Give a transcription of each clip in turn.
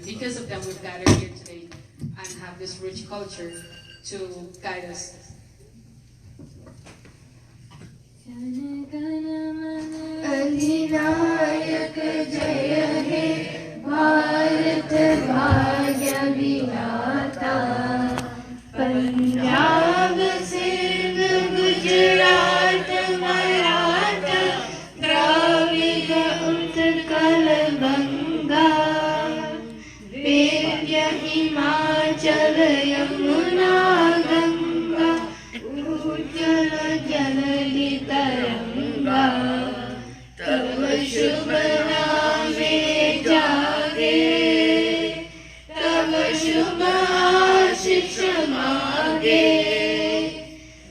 because of them we've gathered here today and have this rich culture to guide us. अधिनायक जय हे भारत भाग्य विधाता पंजाब सिंध गुजरात मराठा द्राविड उत्कल बंगा विंध्य हिमाचल यमुना गंगा उज्जल जलधि तरंगा तब शुभ नामे जागे तब शुभ आशीष मागे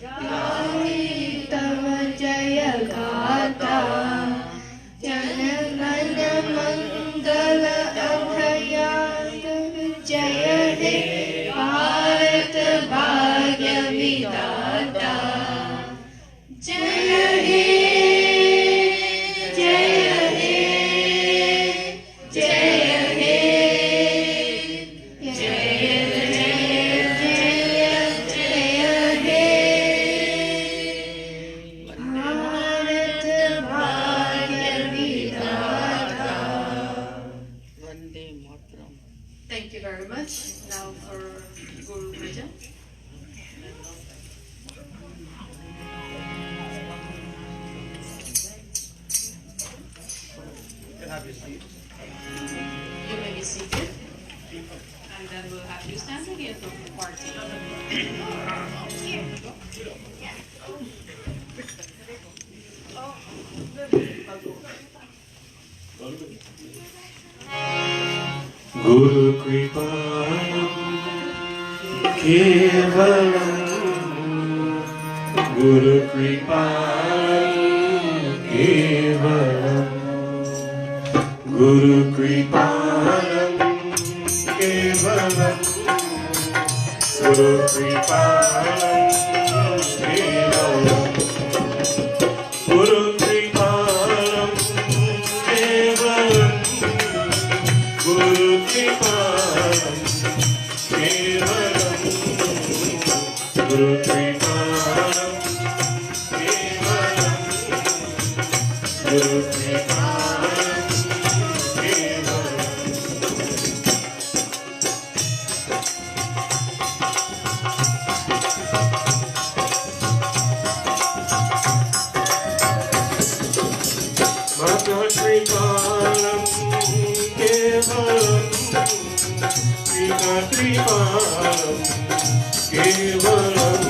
गाहि तब जय गाथा जन गण मंगल अभयान जय हे भारत भाग्य विधाता जय हे Thank you very much. Now for Guru Praja. You may be seated. And then we'll have you stand again for party. Guru Kripanam Kevalam Guru Kripanam Kevalam Guru Kripanam Kevalam Guru Kripanam Kevalam Guru Kripanam Kevalam Guru Kripanam Kevalam Guru Kripanam Kevalam Guru Kripanam Kevalam Mata Kripanam Kevalam Pita Kripanam Kevalam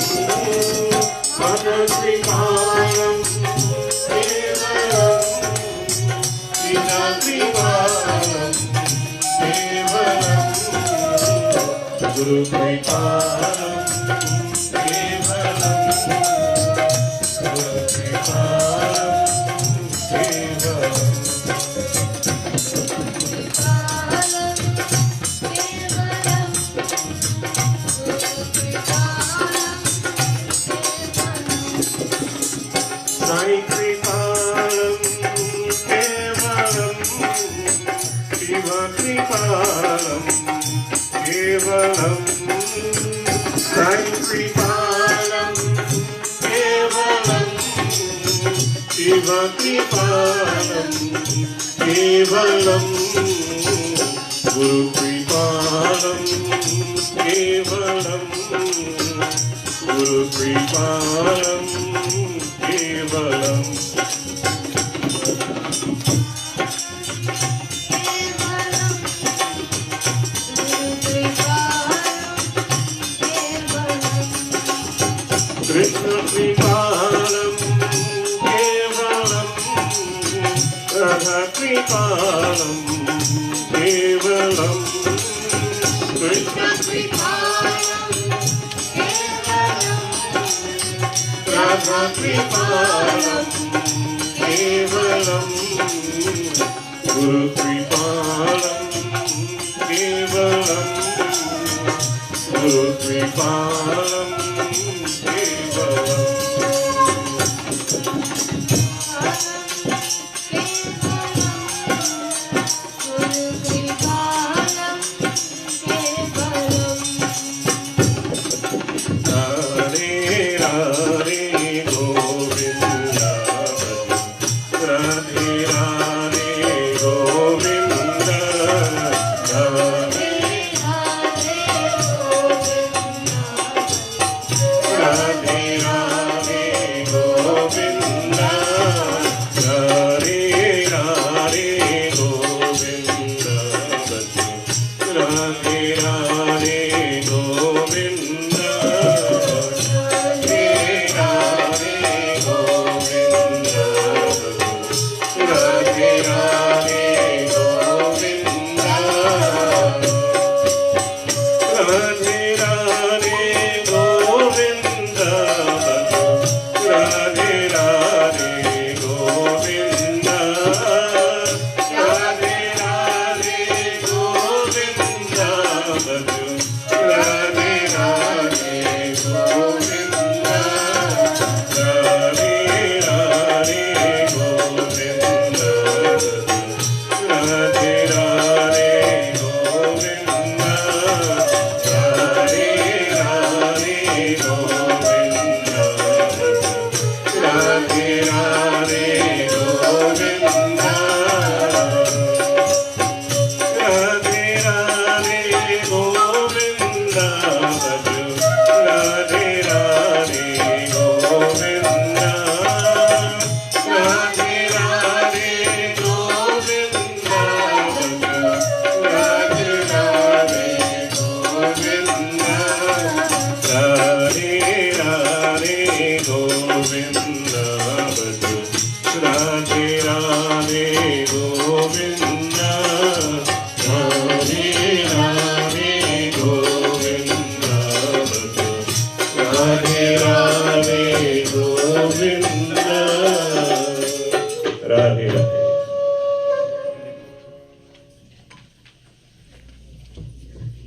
Mata Kripanam Kevalam Pita Kripanam Kevalam Guru Kripanam Kevalam Guru Kripanam Kevalam Sai Kripanam Kevalam Shiva Kripanam Kevalam Sai Kripanam Kevalam Shiva Kripanam Kevalam Guru Kripanam Kevalam Guru Kripanam Kevalam Krishna Kripanam Kevalam Radha Kripanam Kevalam Krishna Kripanam Kevalam Radha Kripanam Kevalam Guru Kripanam Kevalam Guru Kripanam Kevalam Guru Kripanam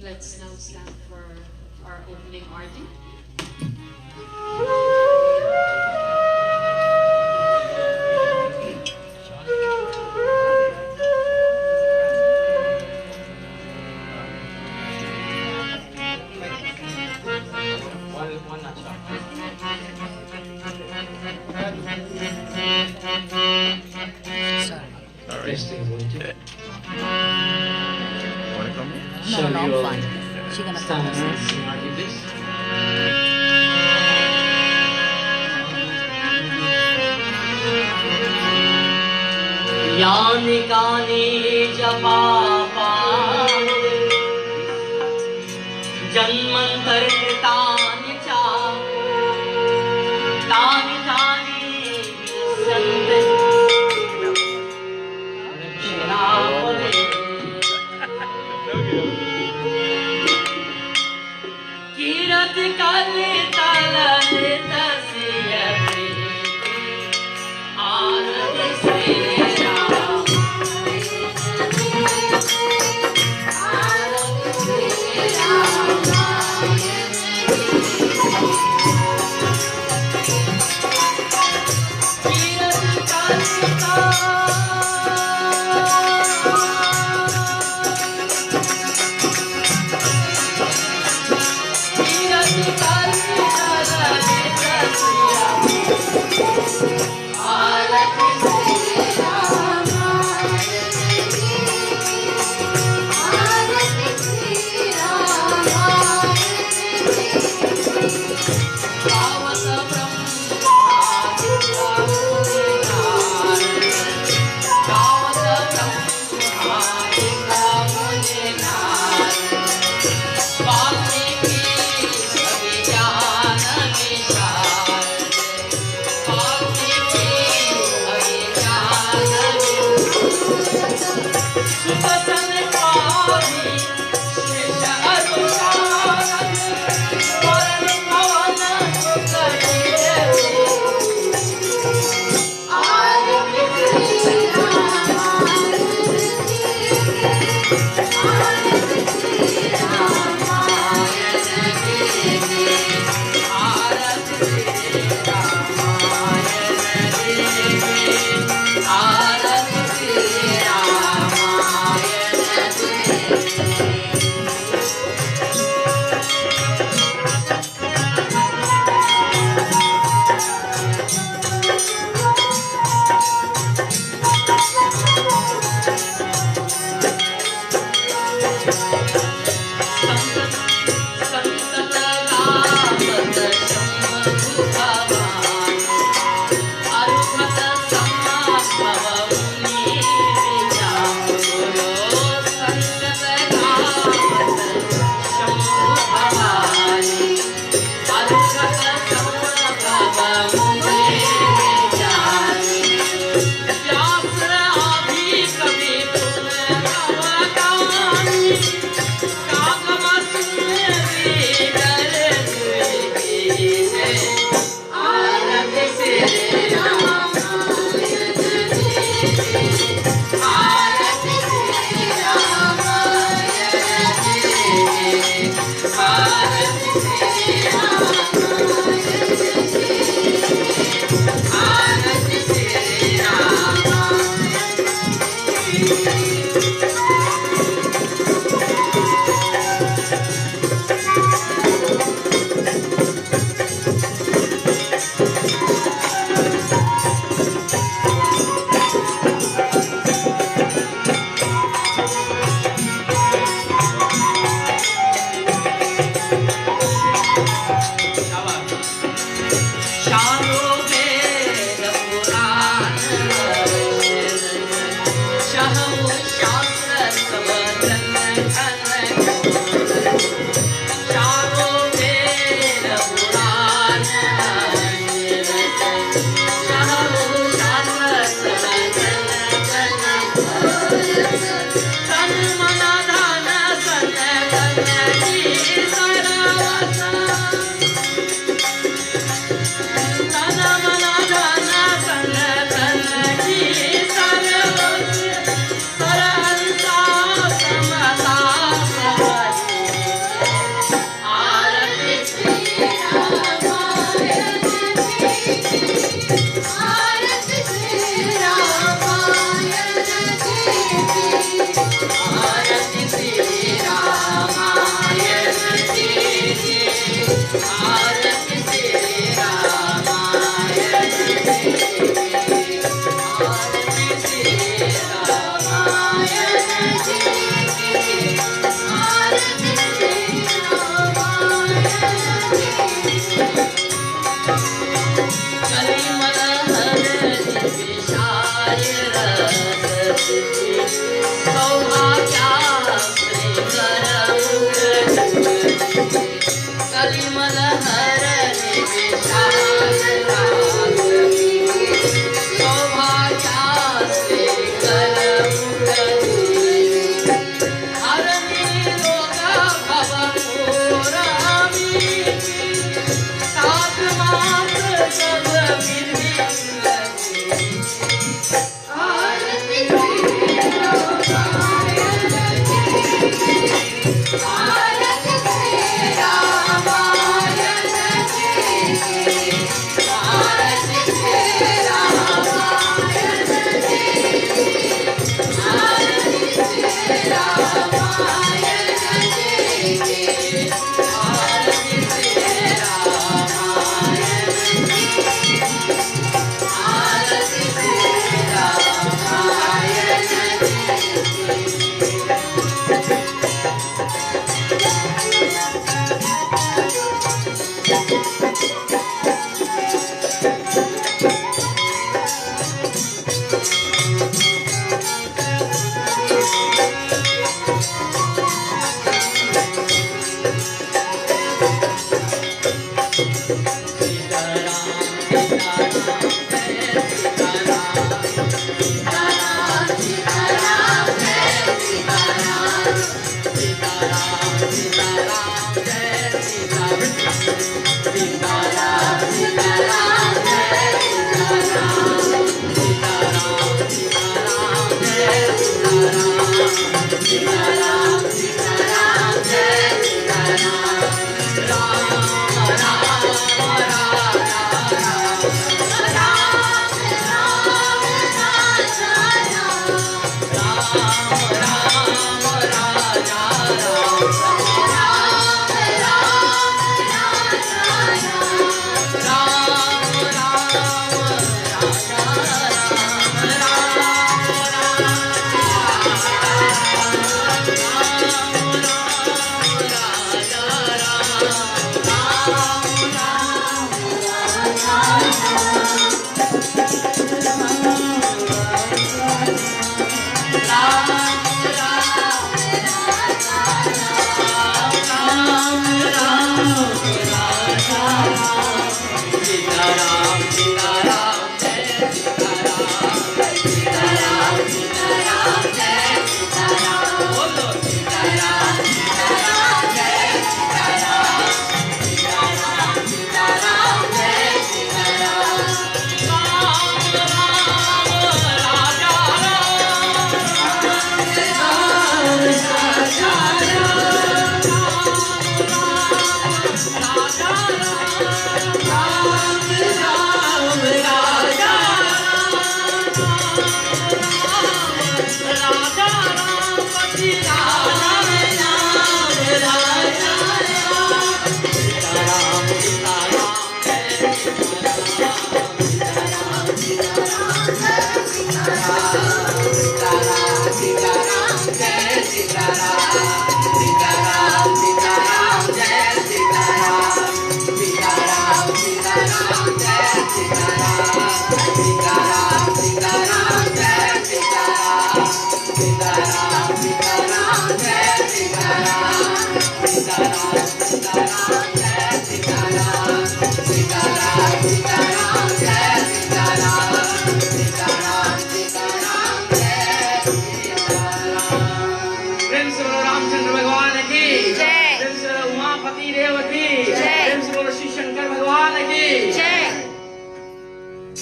Let's now stand for our opening arti. Shall we all stand and sing our hymns? यानि कानि जपापानि जन्मान्तरकृतानि च तानि तानि सन्ति रक्षणापदे कीरति कलितललितस्य आरति Shri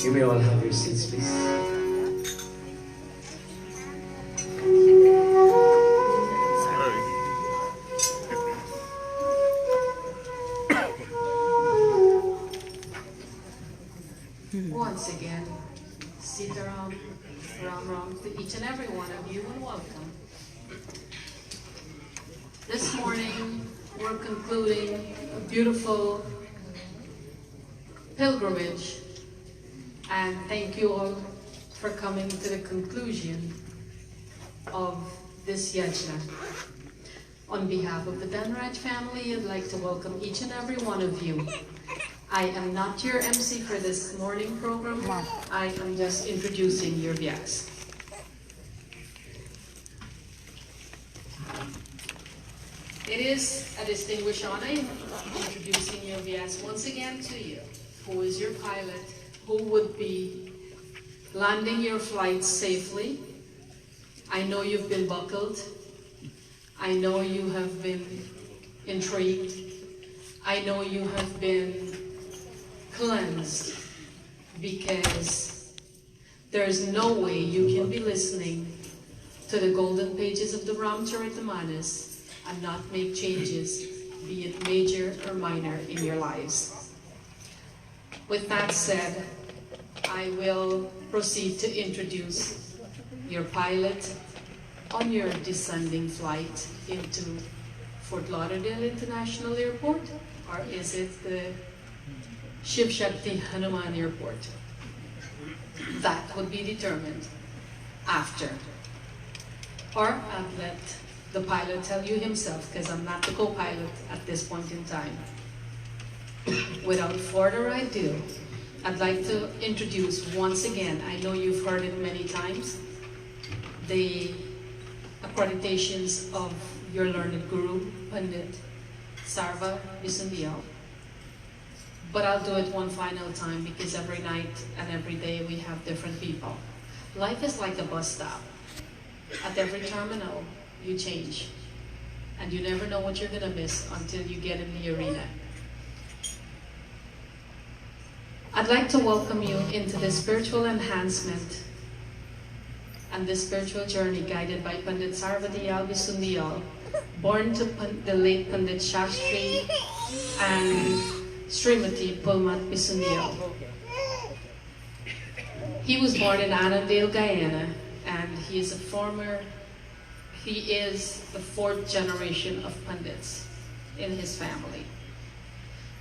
You may all have your seats, please. Once again, Sitaram, Ram Ram to each and every one of you, and welcome. This morning, we're concluding a beautiful pilgrimage, and thank you all for coming to the conclusion of this yajna. On behalf of the Dhanraj family, I'd like to welcome each and every one of you. I am not your MC for this morning program. I am just introducing your vyas. It is a distinguished honor introducing your vyas once again to you. Who is your pilot? Who would be landing your flight safely? I know you've been buckled. I know you have been intrigued. I know you have been cleansed, because there's no way you can be listening to the golden pages of the Ramcharitamanas and not make changes, be it major or minor, in your lives. With that said, I will proceed to introduce your pilot on your descending flight into Fort Lauderdale International Airport, or is it the Shiv Shakti Hanuman Airport? That would be determined after. Or I'll let the pilot tell you himself, because I'm not the co-pilot at this point in time. Without further ado, I'd like to introduce once again, I know you've heard it many times, the accreditations of your learned guru, Pandit Sarva Bisundial. But I'll do it one final time, because every night and every day we have different people. Life is like a bus stop. At every terminal, you change. and you never know what you're going to miss until you get in the arena. I'd like to welcome you into the spiritual enhancement and the spiritual journey guided by Pandit Sarvadiyal Bisundiyal, born to the late Pandit Shastri and Srimati Pulmat Bisundiyal. He was born in Annandale, Guyana, and he is the fourth generation of Pandits in his family.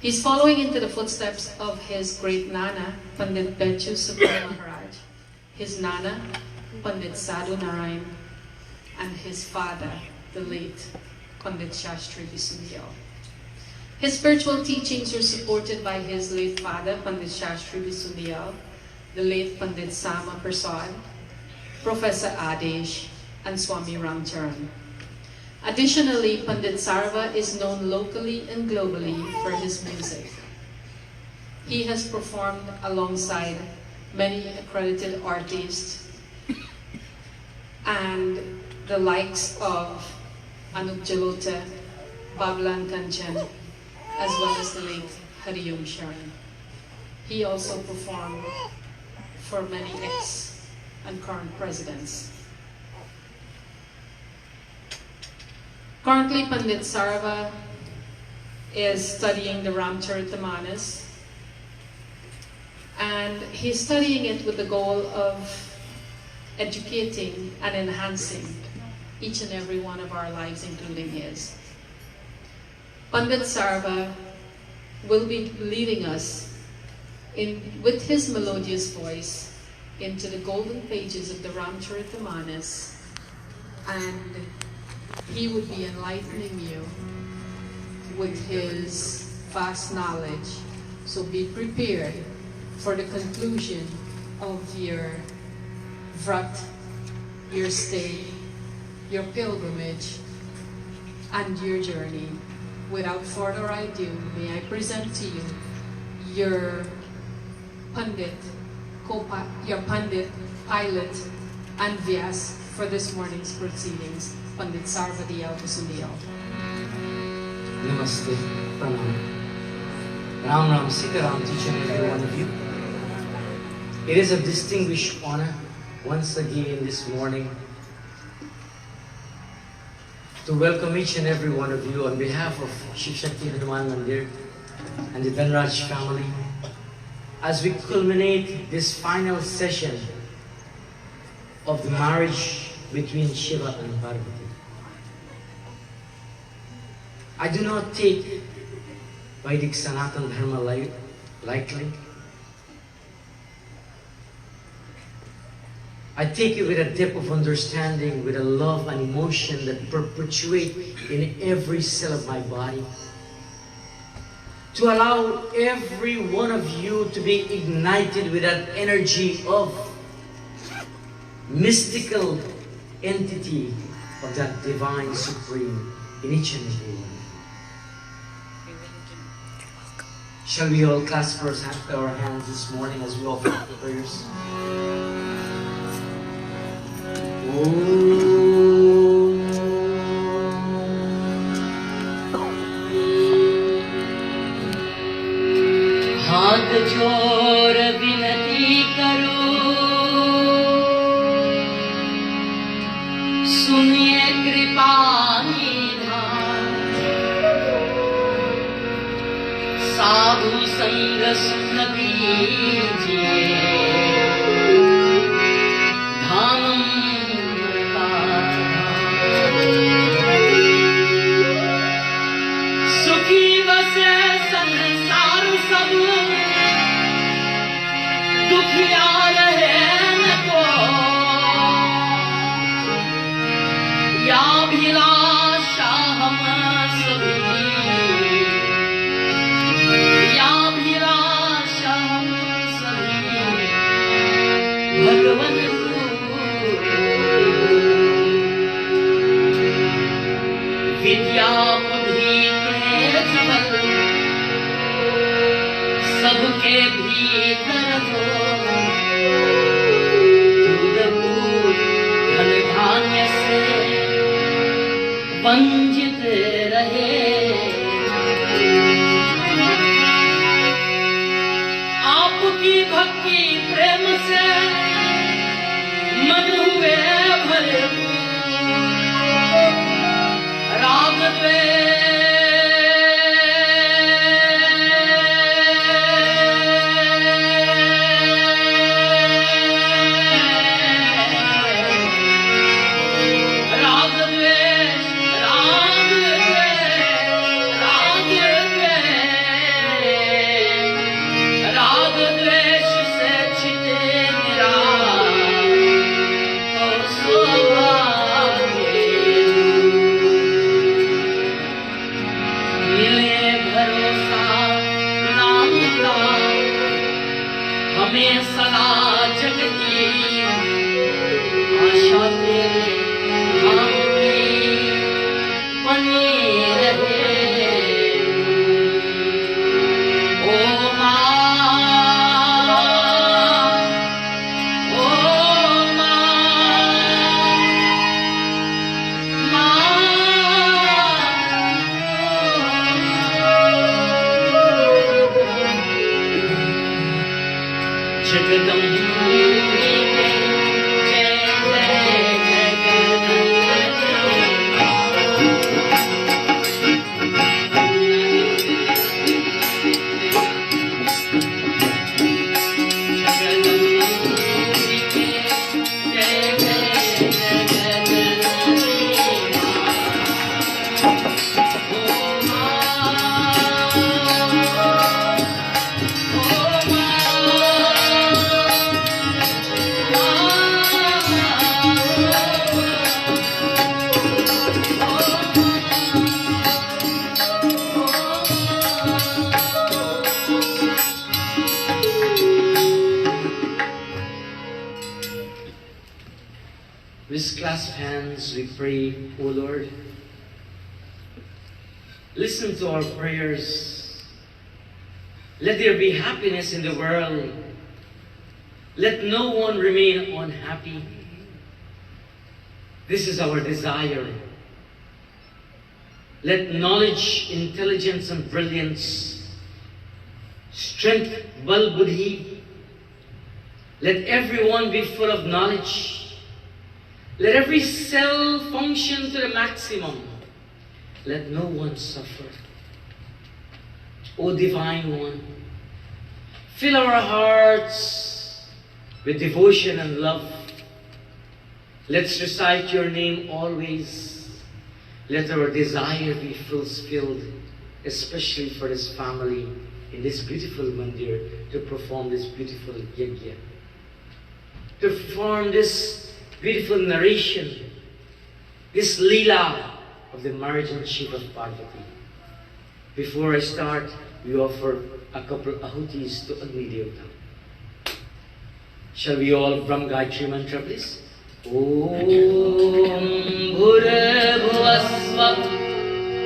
He's following into the footsteps of his great Nana, Pandit Bechu Subramanian Maharaj, his Nana, Pandit Sadhu Narayan, and his father, the late Pandit Shastri Bisundiyal. His spiritual teachings are supported by his late father, Pandit Shastri Bisundiyal, the late Pandit Sama Prasad, Professor Adesh, and Swami Ramcharan. Additionally, Pandit Sarva is known locally and globally for his music. He has performed alongside many accredited artists and the likes of Anup Jalota, Bablan Kanchan, as well as the late Hariom Sharan. He also performed for many ex and current presidents. Currently, Pandit Sarva is studying the Ramcharitamanas, and he's studying it with the goal of educating and enhancing each and every one of our lives, including his. Pandit Sarva will be leading us with his melodious voice into the golden pages of the Ramcharitamanas, and he would be enlightening you with his vast knowledge. So be prepared for the conclusion of your vrat, your stay, your pilgrimage, and your journey. Without further ado, may I present to you your Pandit, pilot, and Vyas for this morning's proceedings, Pandit Sarvadiyal Bisundiyal. Namaste, Pranam. Ram Ram, Sita Ram, to each and every one of you. It is a distinguished honor once again this morning to welcome each and every one of you on behalf of Shiv Shakti Hanuman Mandir and the Dhanraj family as we culminate this final session of the marriage between Shiva and Parvati. I do not take Vedic Sanatan Dharma lightly. I take it with a depth of understanding, with a love and emotion that perpetuate in every cell of my body. To allow every one of you to be ignited with that energy of mystical entity of that divine supreme in each and every one. Shall we all clasp our hands this morning as we offer prayers? हाथ जोड़ विनती करो, सुनिए कृपा निधान। साधु संग सुख दीजिए, धाम सुखी बसे संसार सब, दुखिया रहे न को, या अभिलाषा हम सभी, या अभिलाषा हम सभी, भगवन विद्या बुद्धि तेज बल सबके भीतर हो, दूध दूध धन धान्य से वंचित हमें सदा जग की आशा तेरे धाम की बनी रहे। ओ माँ, ओ With clasped hands, we pray, O Lord, listen to our prayers. Let there be happiness in the world. Let no one remain unhappy. This is our desire. Let knowledge, intelligence, and brilliance, strength, bal buddhi, let everyone be full of knowledge. Let every cell function to the maximum. Let no one suffer. O Divine One, fill our hearts with devotion and love. Let's recite your name always. Let our desire be fulfilled, especially for this family in this beautiful mandir, to perform this beautiful yajna, to perform this beautiful narration, this lila of the marriage of Shiva and Parvati. Before I start, we offer a couple ahutis to Agni Devata. Shall we all Brahm Gayatri mantra, please? Om Bhur Bhuvasva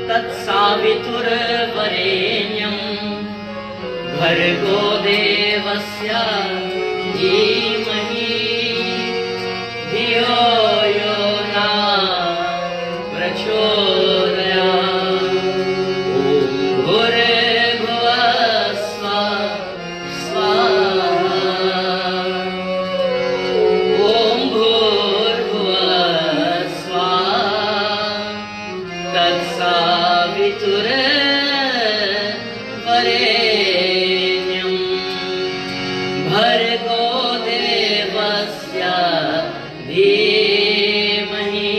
Tat Savitur Varenyam Bhargo Devasya Dhimahi Dhiyo Yona Prachodaya. Om Bhur Bhuvasva Swaha. Om Bhur Bhuva Swaha Tat Savitur Varenyam Bhargo Devasya Dhimahi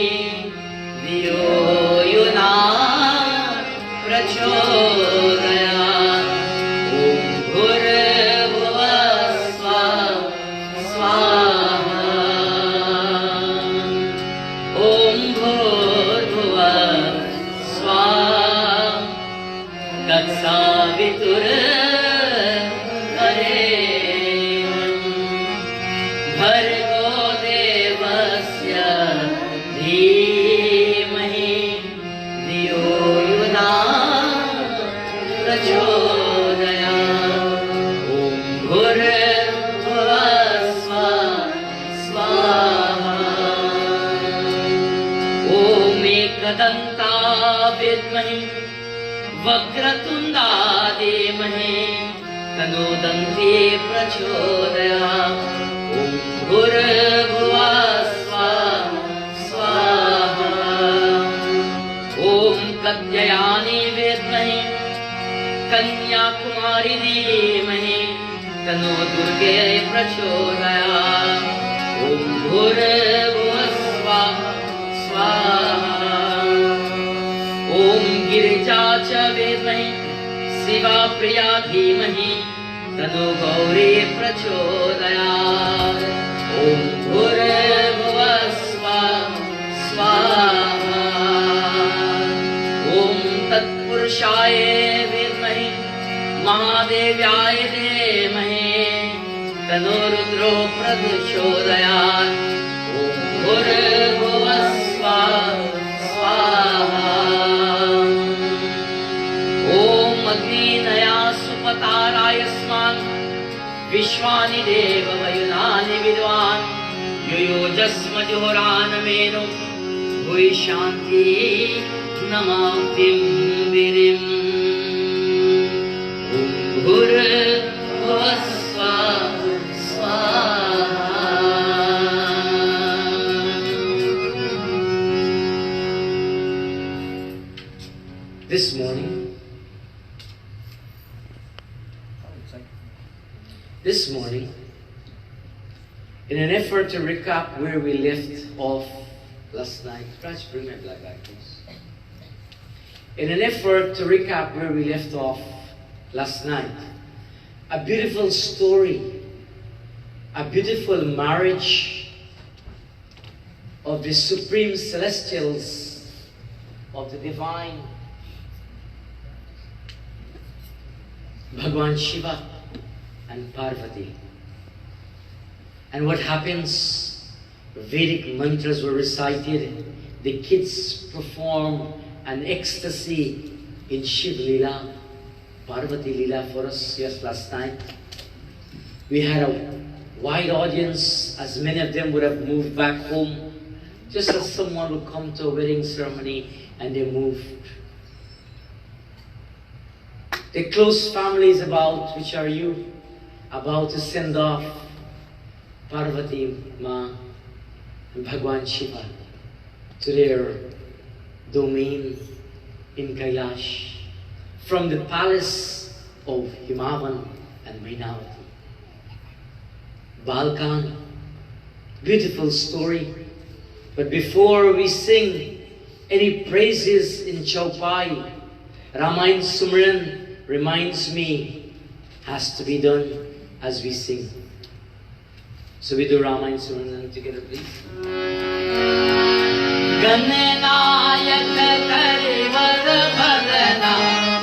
Dhiyo Yona Prachodaya. Om Bhur Bhuva Swaha. Om Bhur Bhuva Swaha Tat Savitur Varenyam Bhargo Devasya Dhimahi Dhiyo Yona Prachodaya. Om Bhur Bhuva Swaha. Om Ekadanta Vidmahi Vagratunda Dhimahi Tano Danti Prachodaya. Om Bhur Bhuva Swaha. Om कत्यायानी विद्महे कन्याकुमारी धीमहि तन्नो दुर्गे प्रचोदयात्। ॐ भूर्भुवः स्वः स्वाहा। ॐ गिरिजा च विद्महे शिवा प्रिया धीमहि तन्नो गौरी प्रचोदयात्। ॐ भूर्भुवः स्वः स्वाहा। ॐ तत्पुरुषाय विद्महे महादेव्याय धीमहि तन्नो रुद्रो प्रचोदयात्। ॐ भूर्भुवः स्वः स्वाहा। ॐ अग्निनया सुपताराय स्मान् विश्वानि देव वयुनानि विद्वान् युयोजस्मजुहोरानमेनो भुवि शान्ति नमामि विरिम्। ॐ भूर्भुवः स्वः स्वाहा। This morning, in an effort to recap where we left off last night, Raj, bring my black bag, please. In an effort to recap where we left off last night, a beautiful story, a beautiful marriage of the supreme celestials, of the divine Bhagwan Shiva and Parvati. And what happens? Vedic mantras were recited, the kids perform an ecstasy in Shiv Leela, Parvati Leela for us just last night. We had a wide audience, as many of them would have moved back home, just as someone would come to a wedding ceremony and they moved. The close families about, which are you, about to send off Parvati Ma and Bhagwan Shiva to their domain in Kailash from the palace of Himavan and Mainavati. Balkan, beautiful story. But before we sing any praises in Chaupai, Ramayan Sumran reminds me has to be done as we sing. So we do Ramayan Sumran together, please. Gananayak करिवर भजना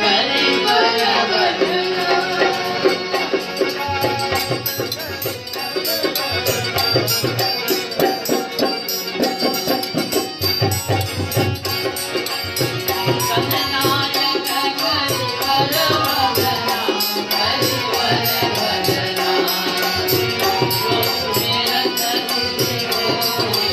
करिवर भजना गणनायक करिवर भजना करिवर भजना जो सुमिरत सिद्धि होए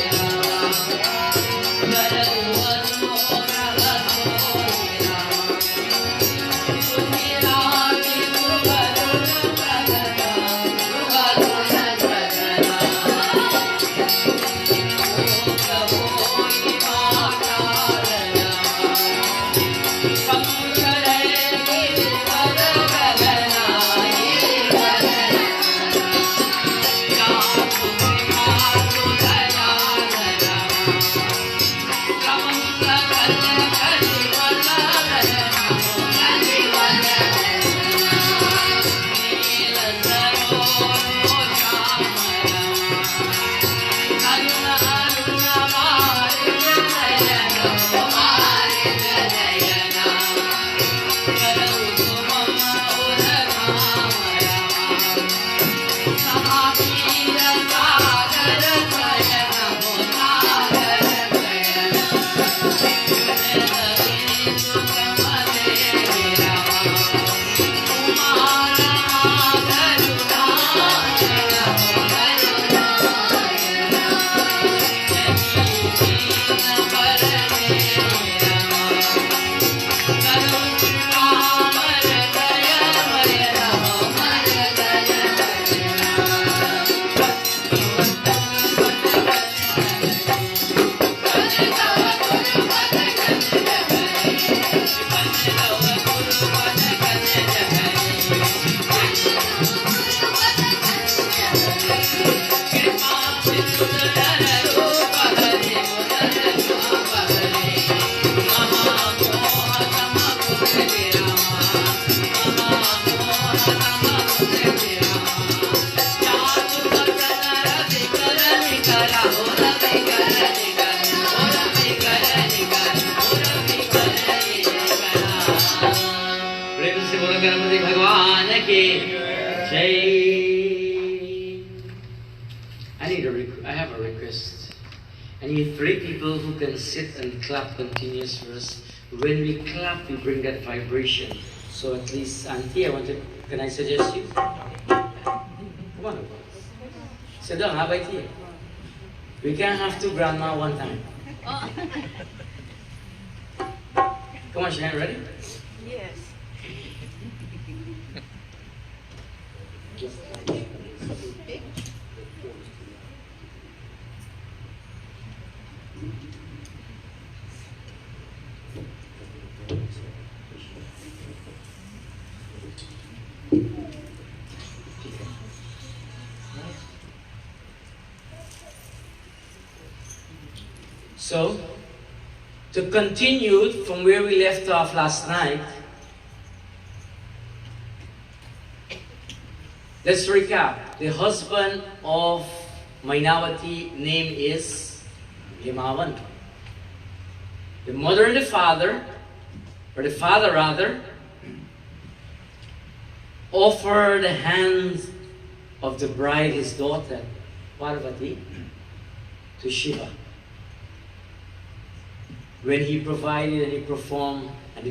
गणपति भगवान की जय। I have a request. I need 3 people who can sit and clap continuous for us. When we clap, we bring that vibration. So at least, Auntie, can I suggest you? Come on. Sit down, how about you? We can have 2 grandma one time. Come on, Shane, ready? Yes. So, to continue from where we left off last night, let's recap. The husband of Mainavati name is Himavan. The mother and the father, or the father rather, offer the hand of the bride, his daughter, Parvati, to Shiva. When he provided and he performed, and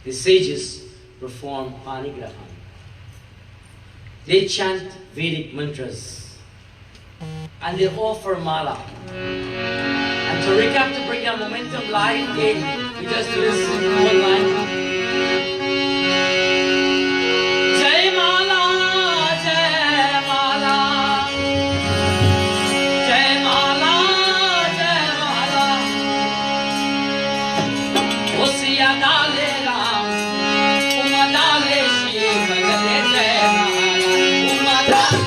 the sages perform panigrahan. They chant Vedic mantras and they offer mala. And to recap, to bring our momentum live, we just listen to one line. Jai Mala, Jai Mala, Jai Mala, Jai Mala. Osiya dale Ram, Uma dale Shiva, Jai Mala, Uma dale.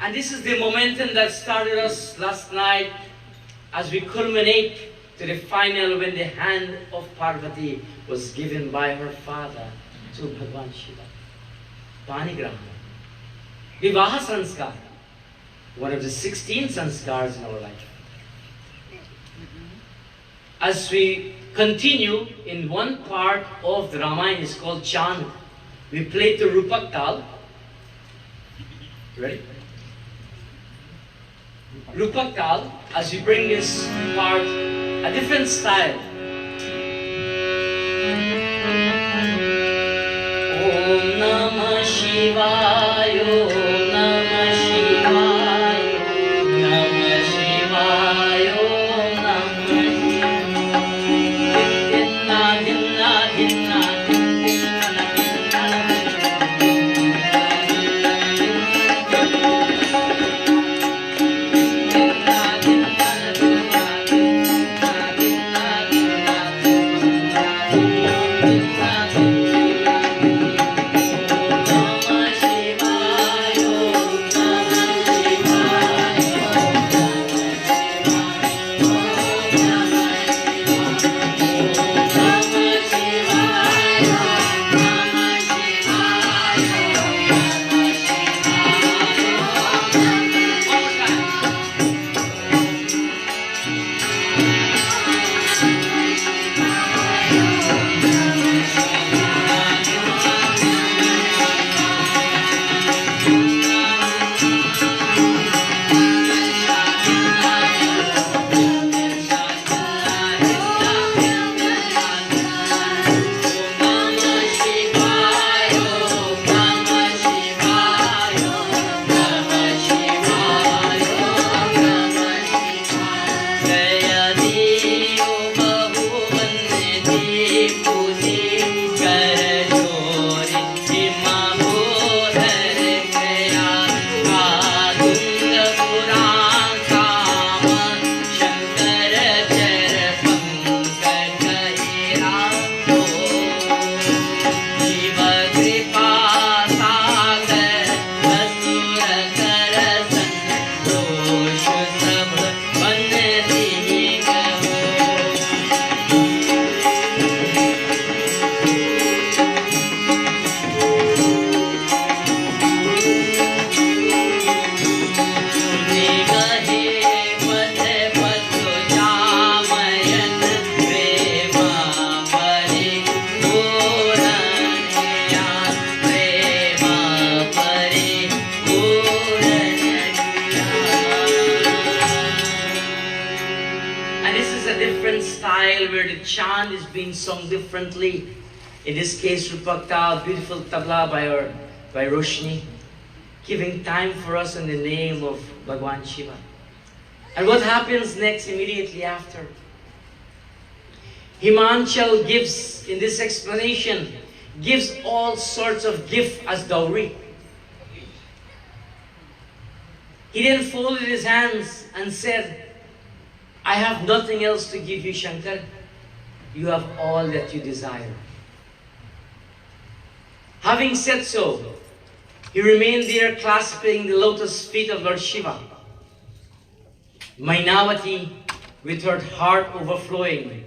And this is the momentum that started us last night as we culminate to the final when the hand of Parvati was given by her father to Bhagwan Shiva. Panigraha. Vivaha Sanskar. One of the 16 sanskars in our life. As we continue in one part of the Ramayan is called Chand. We play the Rupak Tal. Ready? Rupak Tal, as we bring this part, a different style. Om Namah Shivaya, Om Namah Shivaya, Om Namah Shivaya, Om Namah Shivaya. Dinna, dinna, dinna, dinna, dinna. Namah different style where the chant is being sung differently. In this case, Rupakta, beautiful tabla by Roshni, giving time for us in the name of Bhagwan Shiva. And what happens next immediately after? Himanchal gives, in this explanation, gives all sorts of gift as dowry. He then folded his hands and said, I have nothing else to give you, Shankar. You have all that you desire. Having said so, he remained there clasping the lotus feet of Lord Shiva. Mainavati, with her heart overflowing,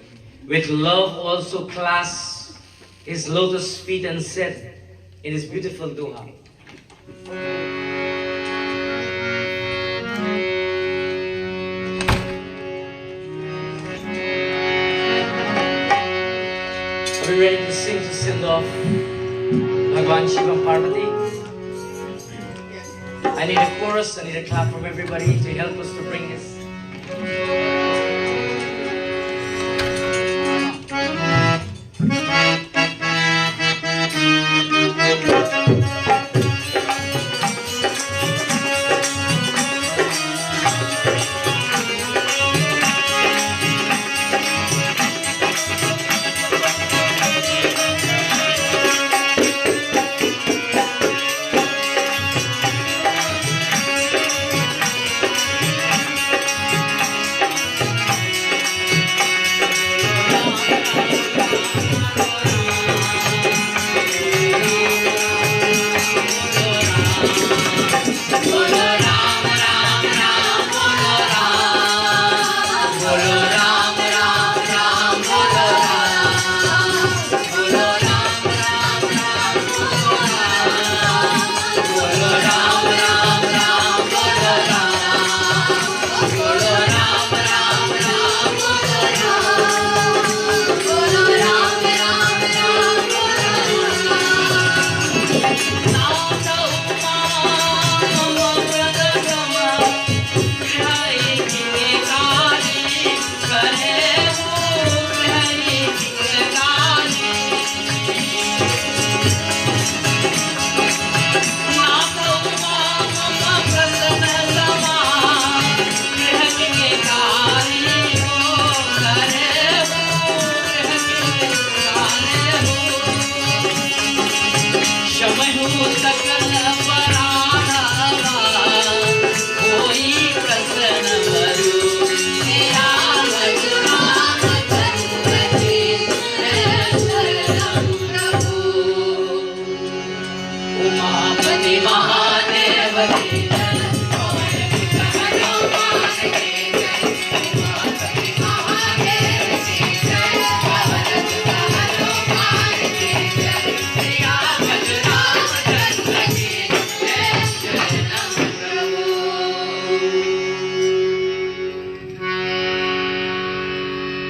with love also clasped his lotus feet and said in his beautiful doha, are we ready to sing to send off Bhagwan Shiva and Parvati? I need a chorus, I need a clap from everybody to help us to bring this.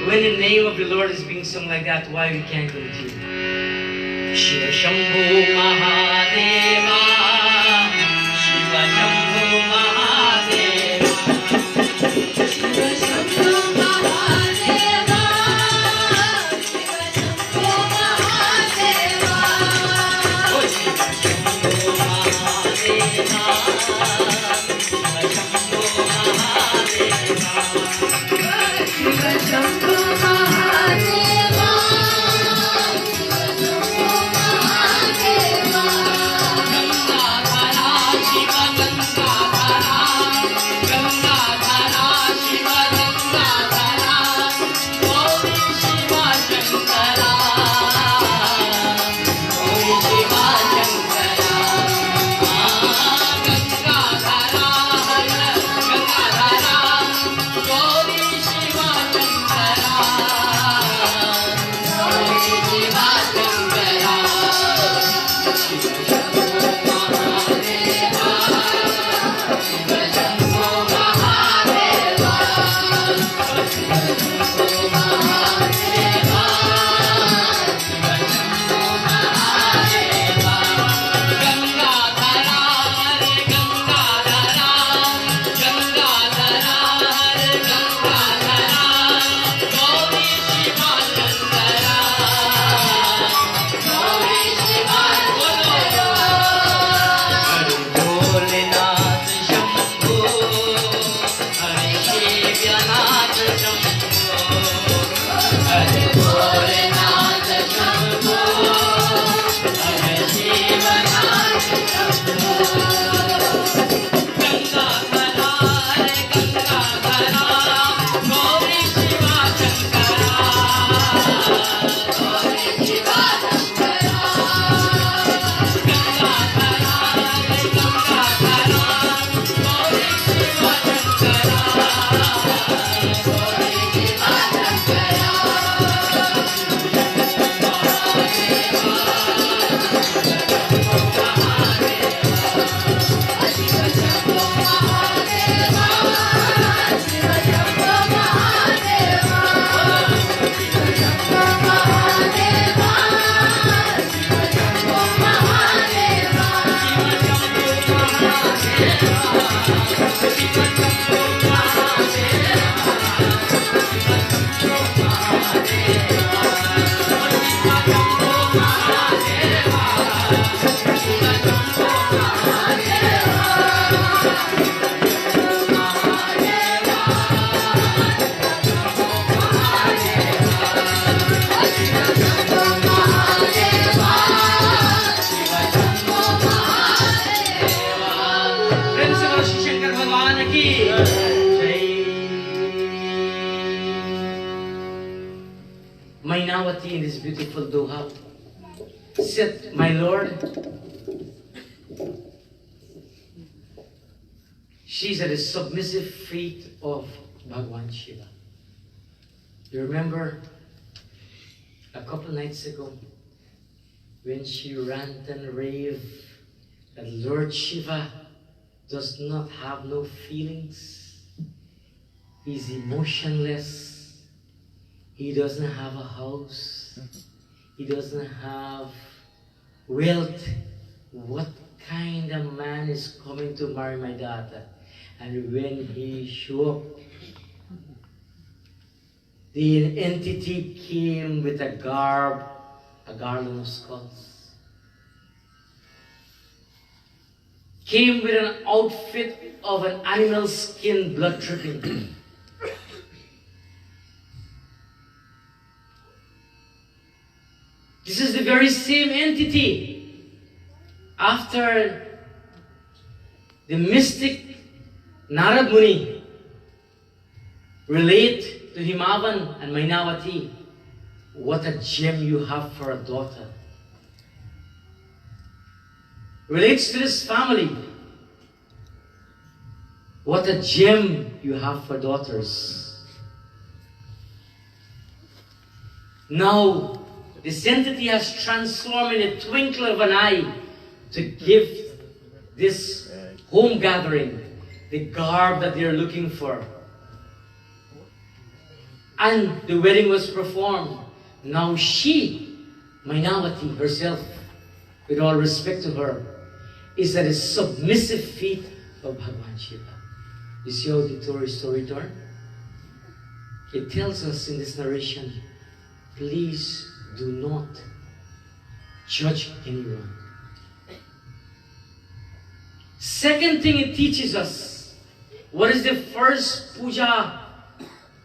When the name of the Lord is being sung like that, why we can't continue? Shiva Shambhu Mahadeva, Shiva Shambhu Mahadeva, Shiva Shambhu Mahadeva, Shiva Shambhu Mahadeva, oh Shiva Shambhu Mahadeva, Shiva Shambhu Mahadeva, Shiva Shambhu Mahadeva, Ganga Dhara Shiva Ganga Mainawati in this beautiful Doha said, "My Lord, she's at the submissive feet of Bhagwan Shiva." You remember a couple nights ago when she ranted and raved that Lord Shiva does not have no feelings, he's emotionless. He doesn't have a house. He doesn't have wealth. What kind of man is coming to marry my daughter? And when he showed up, the entity came with a garland of skulls. Came with an outfit of an animal skin, blood dripping. This is the very same entity after the mystic Narad Muni relate to Himavan and Mainawati, what a gem you have for a daughter. Relates to this family, what a gem you have for daughters. Now, this entity has transformed in a twinkle of an eye to give this home gathering the garb that they're looking for. And the wedding was performed. Now she, Mainawati herself, with all respect to her, is at the submissive feet of Bhagwan Shiva. You see how the story turns? It tells us in this narration, please do not judge anyone. Second thing it teaches us, what is the first puja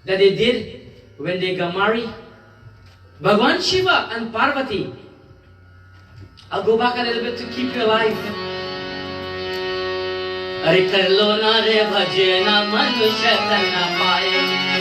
that they did when they got married? Bhagwan Shiva and Parvati. I'll go back a little bit to keep you alive. Are karlo na re bhajena manusya tanna paaye.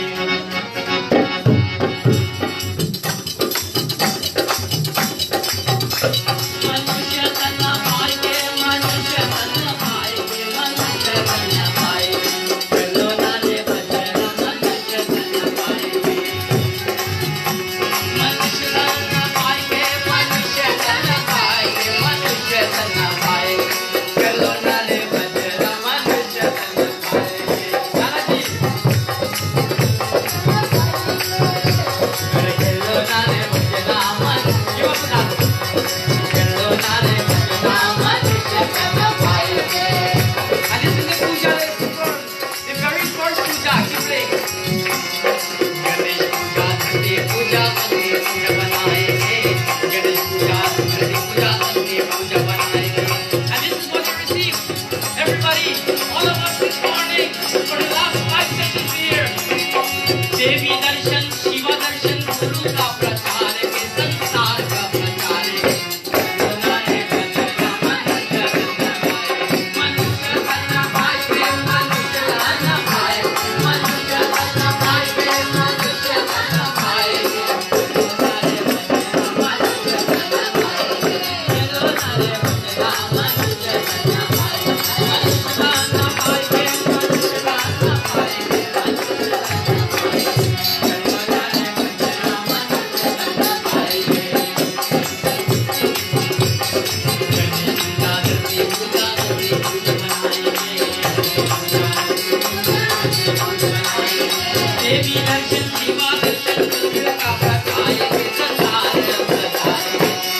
देवी दर्शन शिवा दर्शन मंदिर का बताए संसार बताए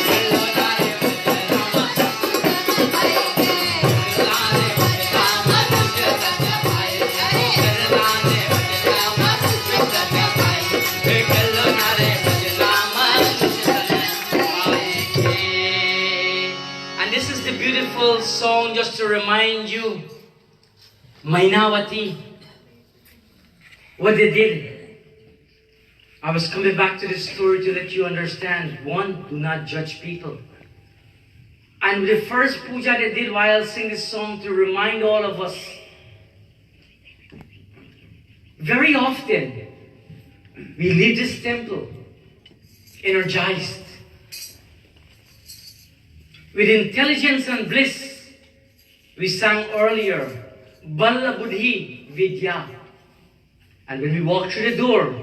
चलो नारे रामा लाने रामा तुझे सत्य पाए लाने रामा तुझे सत्य पाए चलो नारे रामा तुझे सत्य पाए. And this is the beautiful song just to remind you, Mainavati, what they did. I was coming back to this story to let you understand. One, do not judge people. And the first puja they did while singing this song to remind all of us. Very often, we leave this temple energized, with intelligence and bliss. We sang earlier, Balla Buddhi Vidya. And when we walk through the door,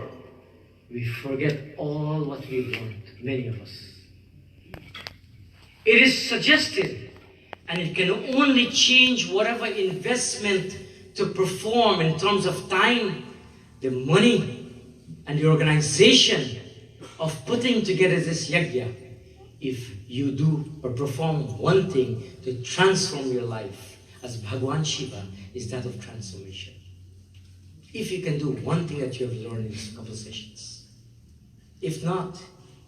we forget all what we've learned, many of us. It is suggested, and it can only change whatever investment to perform in terms of time, the money, and the organization of putting together this yajna, if you do or perform one thing to transform your life, as Bhagwan Shiva is that of transformation. If you can do one thing that you have learned in these couple of sessions. If not,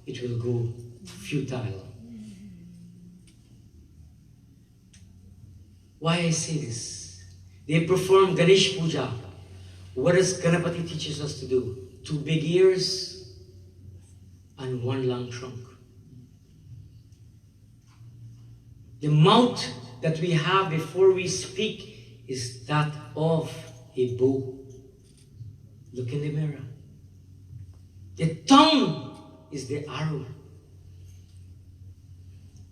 it will go futile. Why I say this? They perform Ganesh Puja. What does Ganapati teaches us to do? 2 big ears and 1 long trunk. The mouth that we have before we speak is that of a bow. Look in the mirror. The tongue is the arrow.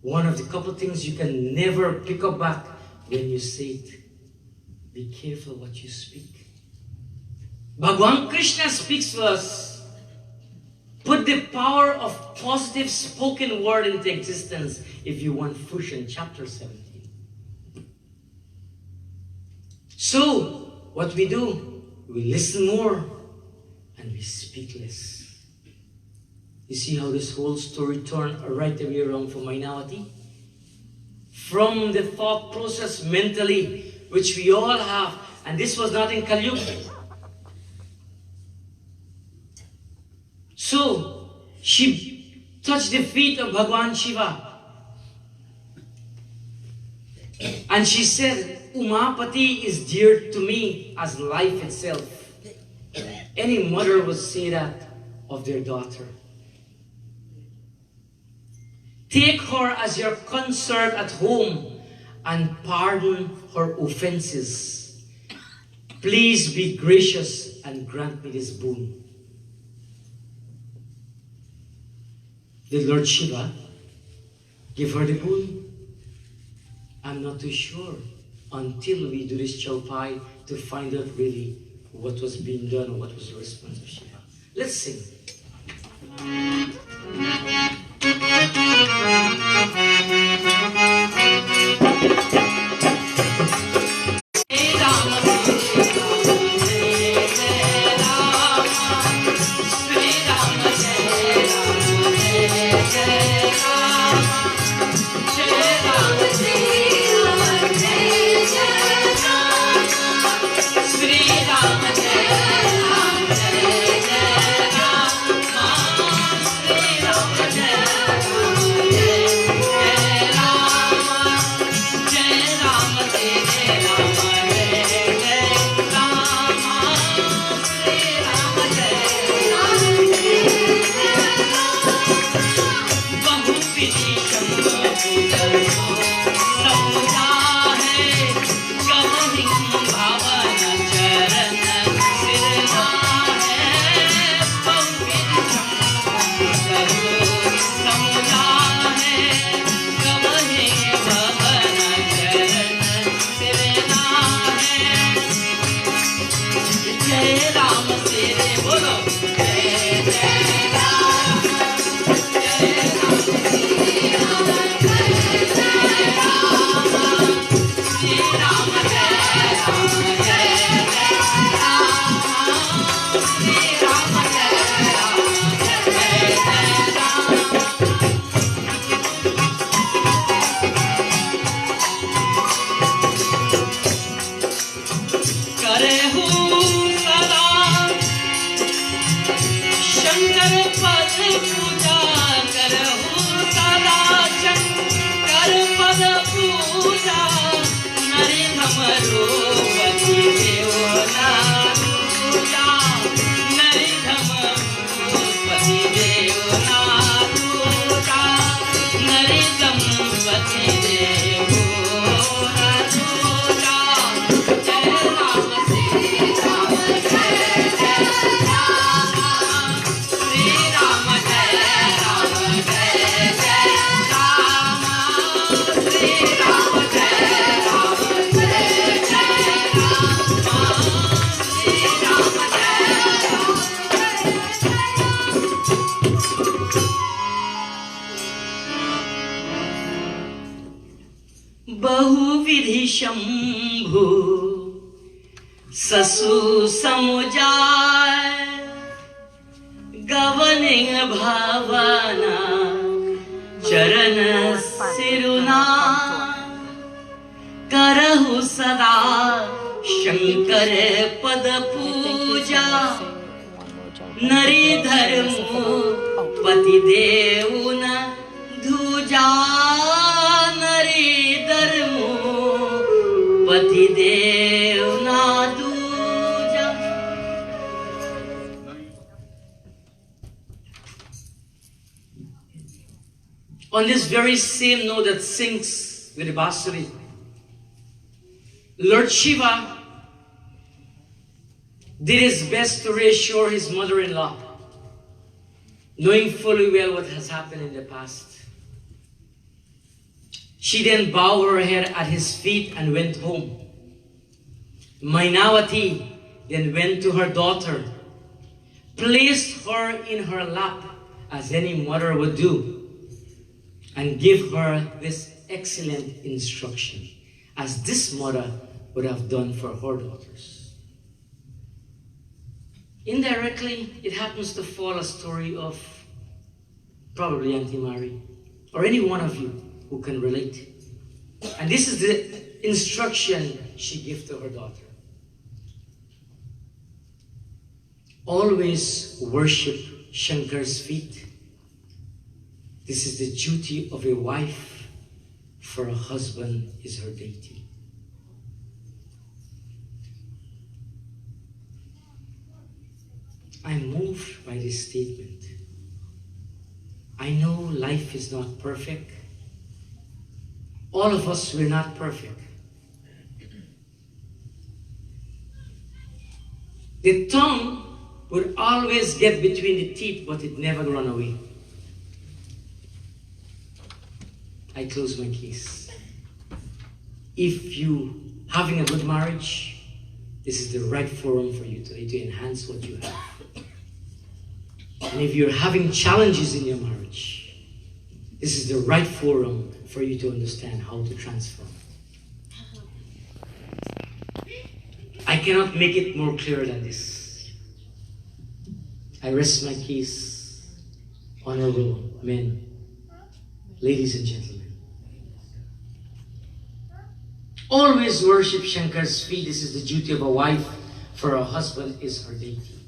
One of the couple things you can never pick up back when you say it. Be careful what you speak. Bhagwan Krishna speaks to us. Put the power of positive spoken word into existence if you want Fushan, chapter 17. So, what we do, we listen more and we speak less. You see how this whole story turned right the way around for Mainavati? From the thought process mentally, which we all have, and this was not in Kali Yuga. So, she touched the feet of Bhagwan Shiva. And she said, Umapati is dear to me as life itself. Any mother would say that of their daughter. Take her as your consort at home and pardon her offenses. Please be gracious and grant me this boon. Did Lord Shiva give her the boon? I'm not too sure until we do this chaupai to find out really what was being done or what was the response of Shiva. Let's sing. Jai Ram, Jai Ram, Jai Ram. पूजा करहु सदा शंकर पद पूजा नरि धमरो पति देव ना दूजा नरि धमरो पति देव ना दूजा नरि धमपति देव ना दूजा जय राम श्री राम जय जय राम श्री राम जय जय राम श्री राम जय जय राम श्री राम बहुविधि शंभु ससु समुजाय गवन भावना चरण सिरुना करहु सदा शंकर पद पूजा नरि धर्मो पति देव न दूजा नरि धर्मो पति देव ना दूजा. On this very same note that sings with the Basuri, Lord Shiva did his best to reassure his mother-in-law, knowing fully well what has happened in the past. She then bowed her head at his feet and went home. Mainavati then went to her daughter, placed her in her lap as any mother would do, and gave her this excellent instruction, as this mother would have done for her daughters. Indirectly, it happens to fall a story of probably Auntie Mary, or any one of you who can relate. And this is the instruction she gave to her daughter. Always worship Shankar's feet. This is the duty of a wife, for a husband is her deity. I'm moved by this statement. I know life is not perfect. All of us, we're not perfect. The tongue would always get between the teeth, but it never run away. I close my case. If you having a good marriage, this is the right forum for you today to enhance what you have. And if you're having challenges in your marriage, this is the right forum for you to understand how to transform. I cannot make it more clear than this. I rest my case, honorable men, ladies and gentlemen. Always worship Shankar's feet. This is the duty of a wife, for a husband is her deity.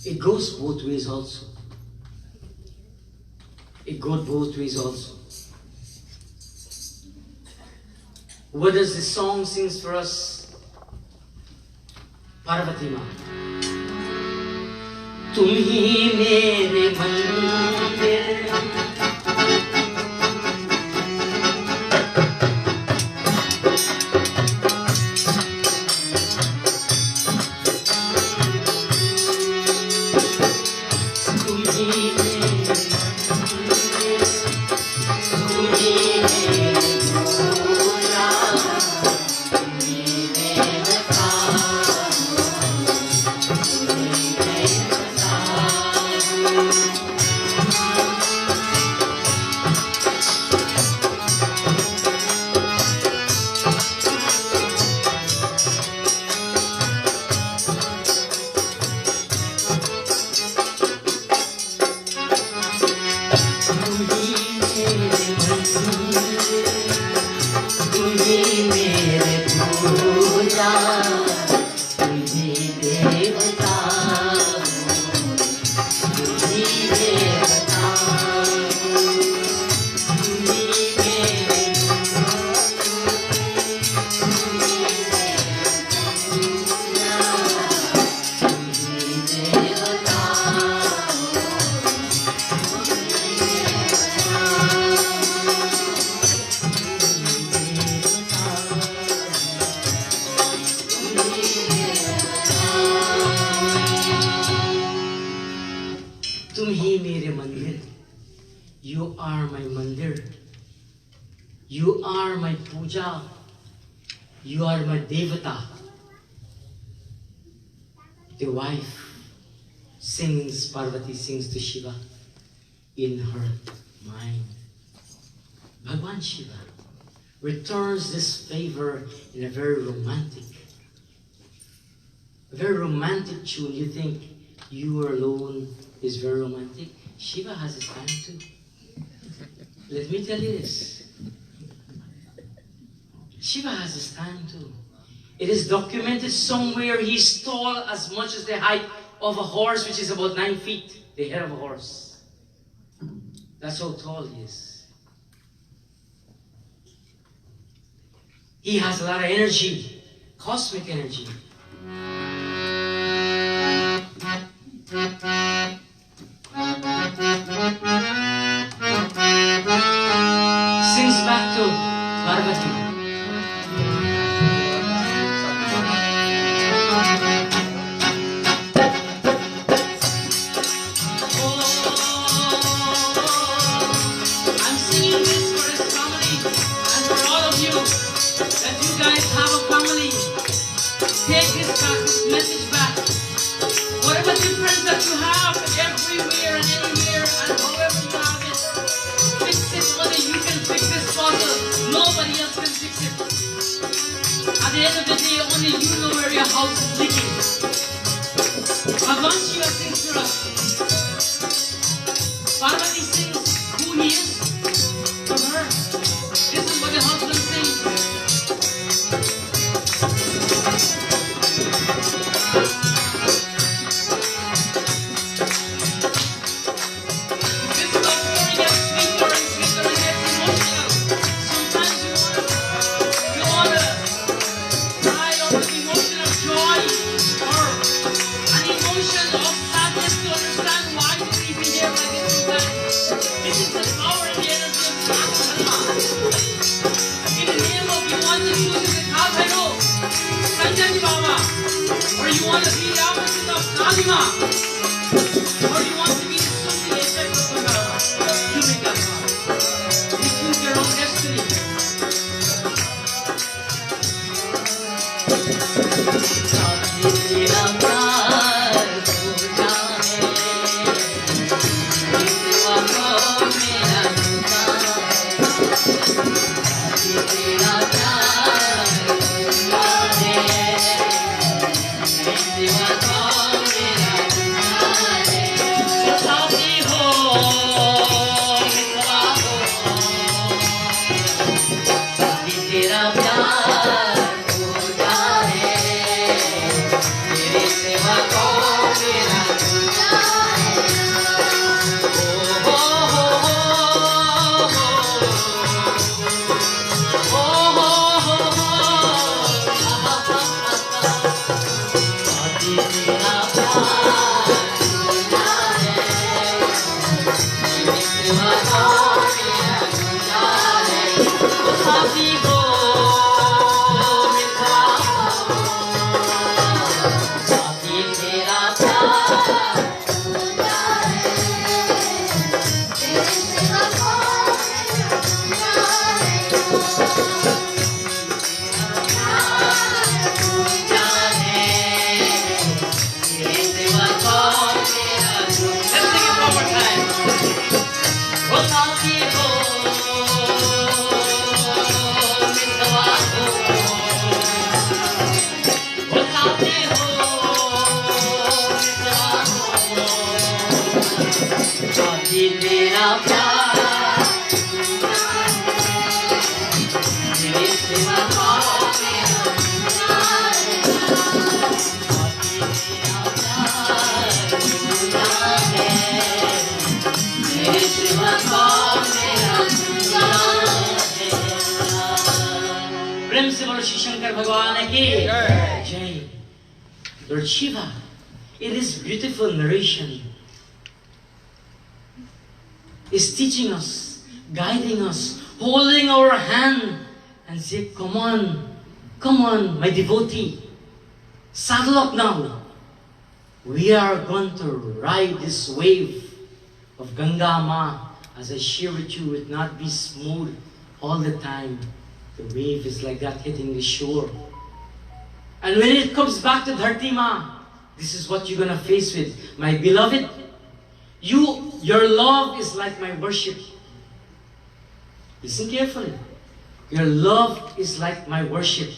It goes both ways also. It goes both ways also. What does the song sings for us? Parvati Ma. Tumhi mere mandir. You are my mandir. You are my puja. You are my devata. The wife sings, Parvati sings to Shiva in her mind. Bhagwan Shiva returns this favor in a very romantic tune. You think you alone is very romantic? Shiva has his time too. Let me tell you this. Shiva has his time too. It is documented somewhere he's tall as much as the height of a horse, which is about 9 feet, the head of a horse. That's how tall he is. He has a lot of energy, cosmic energy. Sings back to Parvati. I'm singing this for his family and for all of you, that you guys have a family. Take this back, this message back. Whatever difference that you have everywhere and anywhere and however you have it, fix it. Only you can fix this puzzle. Nobody else can fix it. At the end of the day, only you know where your house is leaking. Bhagwan Shiva sings for us. Parvati sings who he is to her. This is what the husband sings. This love story gets sweeter and sweeter and gets emotional. Sometimes you wanna cry out with emotion of joy or an emotion of sadness to understand why do we behave like this sometimes. This is the power and the energy of Dharma. In the name of you want to choose the Khalhairo, Sanjay Baba, or you want to be the opposite of Kalima, or you want to be something effect of Bhagava. You make that call. You choose your own destiny. प्रेम से बोलो श्री शंकर भगवान की जय. Lord Shiva, in this beautiful narration, is teaching us, guiding us, holding our hand and say, come on, my devotee, saddle up now. We are going to ride this wave of Ganga Ma, as I share with you, would not be smooth all the time. The wave is like that hitting the shore. And when it comes back to Dharti Ma, this is what you're gonna face with. My beloved, your love is like my worship. Listen carefully. Your love is like my worship.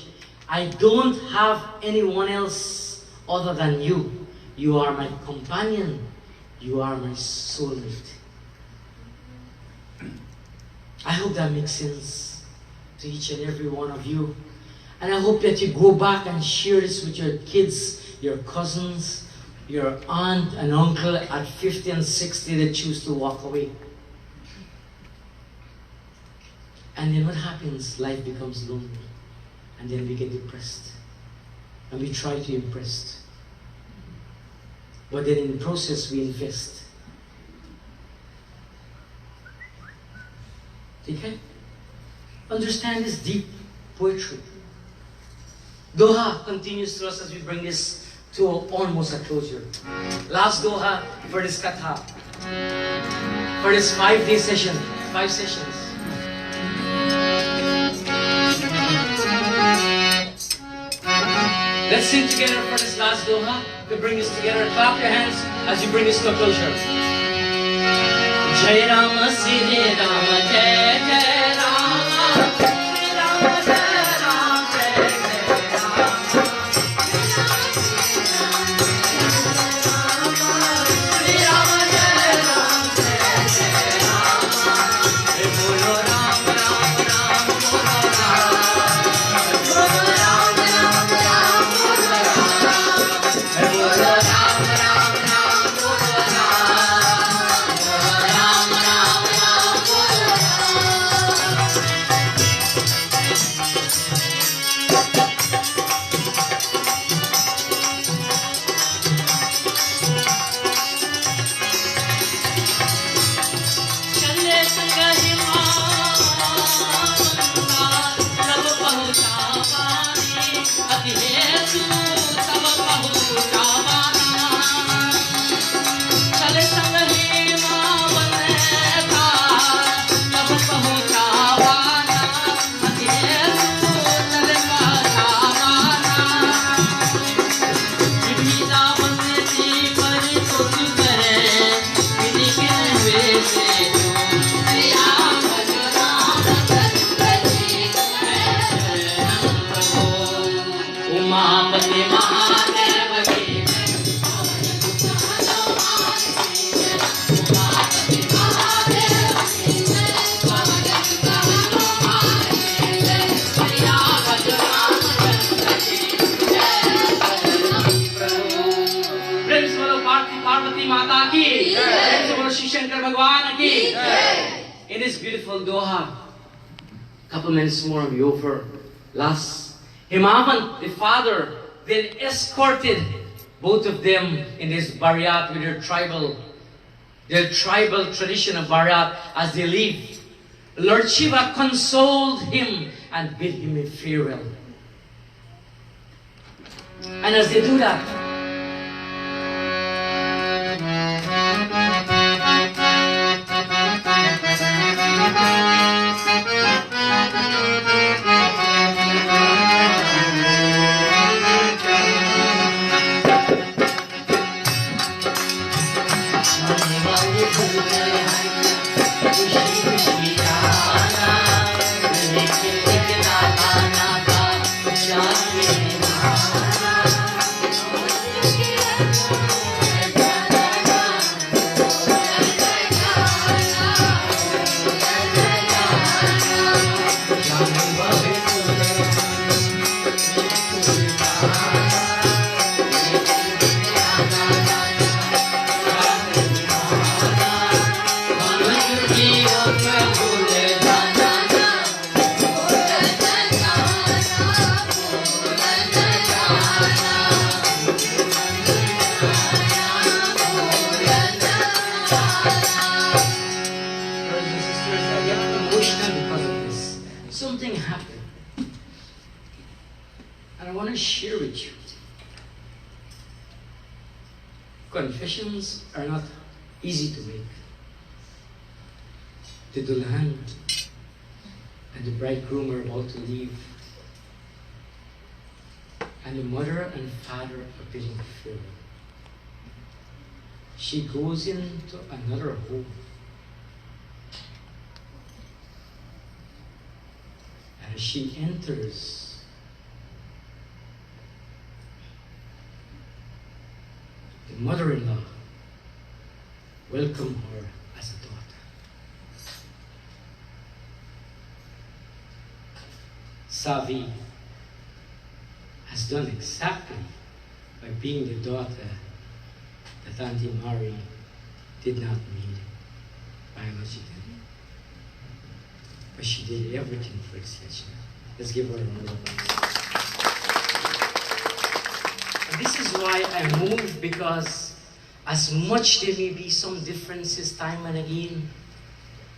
I don't have anyone else other than you. You are my companion. You are my soulmate. I hope that makes sense to each and every one of you. And I hope that you go back and share this with your kids, your cousins, your aunt and uncle at 50 and 60 that choose to walk away. And then what happens? Life becomes lonely. And then we get depressed. And we try to impress. But then in the process we invest. Okay? Understand this deep poetry. Doha continues to us as we bring this to almost a closure. Last Doha for this katha. For this 5-day session. 5 sessions. Let's sing together for this last Doha. To bring this together. Clap your hands as you bring this to a closure. Jai Rama, Sri Rama, Jai Jai Rama, Sri Rama, Jai Rama, Jai Jai Rama, Sri Rama, Jai Rama, Jai Jai Rama, Jai Bolo Ram, Ram, Ram, Bolo Ram, Bolo Ram, Ram, Ram, Bolo Ram, Bolo Ram, Ram, Ram, Bolo Parvati Mata ki, Shankar Bhagwan ki. In this beautiful Doha, couple minutes more and be over. Last, Himavan, the father, then escorted both of them in this bariat with their tribal tradition of bariat as they leave. Lord Shiva consoled him and bid him a farewell. And as they do that, something happened. And I want to share with you. Confessions are not easy to make. the dulhan and the bridegroom are about to leave, and the mother and father are bidding farewell. She goes into another home, and as she enters, the mother-in-law welcomed her as a daughter. Savi has done exactly by being the daughter that Auntie Mary did not need biologically. But she did everything for extension. Let's give her a round of applause. And this is why I move, because as much there may be some differences time and again,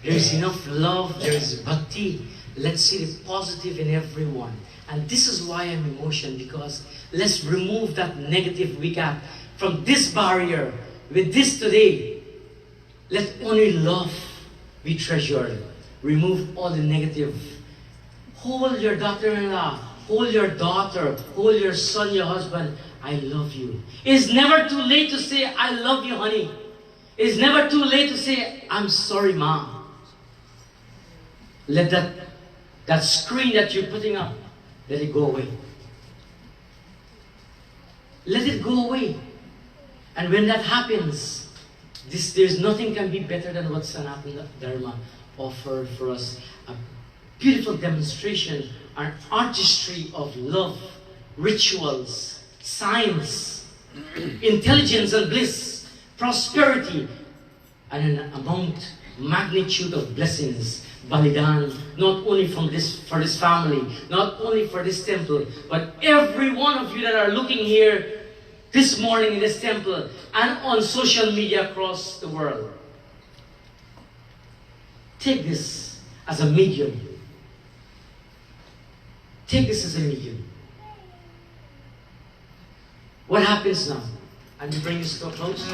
there is enough love, there is bhakti. Let's see the positive in everyone. And this is why I'm emotional, because let's remove that negative we got from this barrier. With this today, let only love be treasured. Remove all the negative. Hold your daughter-in-law, hold your daughter, hold your son, your husband. I love you. It's never too late to say, I love you, honey. It's never too late to say, I'm sorry, mom. Let that screen that you're putting up, let it go away. Let it go away. And when that happens, there's nothing can be better than what Sanatana Dharma offered for us. A beautiful demonstration, an artistry of love, rituals, science, intelligence and bliss, prosperity, and an amount, magnitude of blessings. Balidan, not only for this family, not only for this temple, but every one of you that are looking here this morning in this temple and on social media across the world. Take this as a medium. Take this as a medium. What happens now? And we bring this to a close.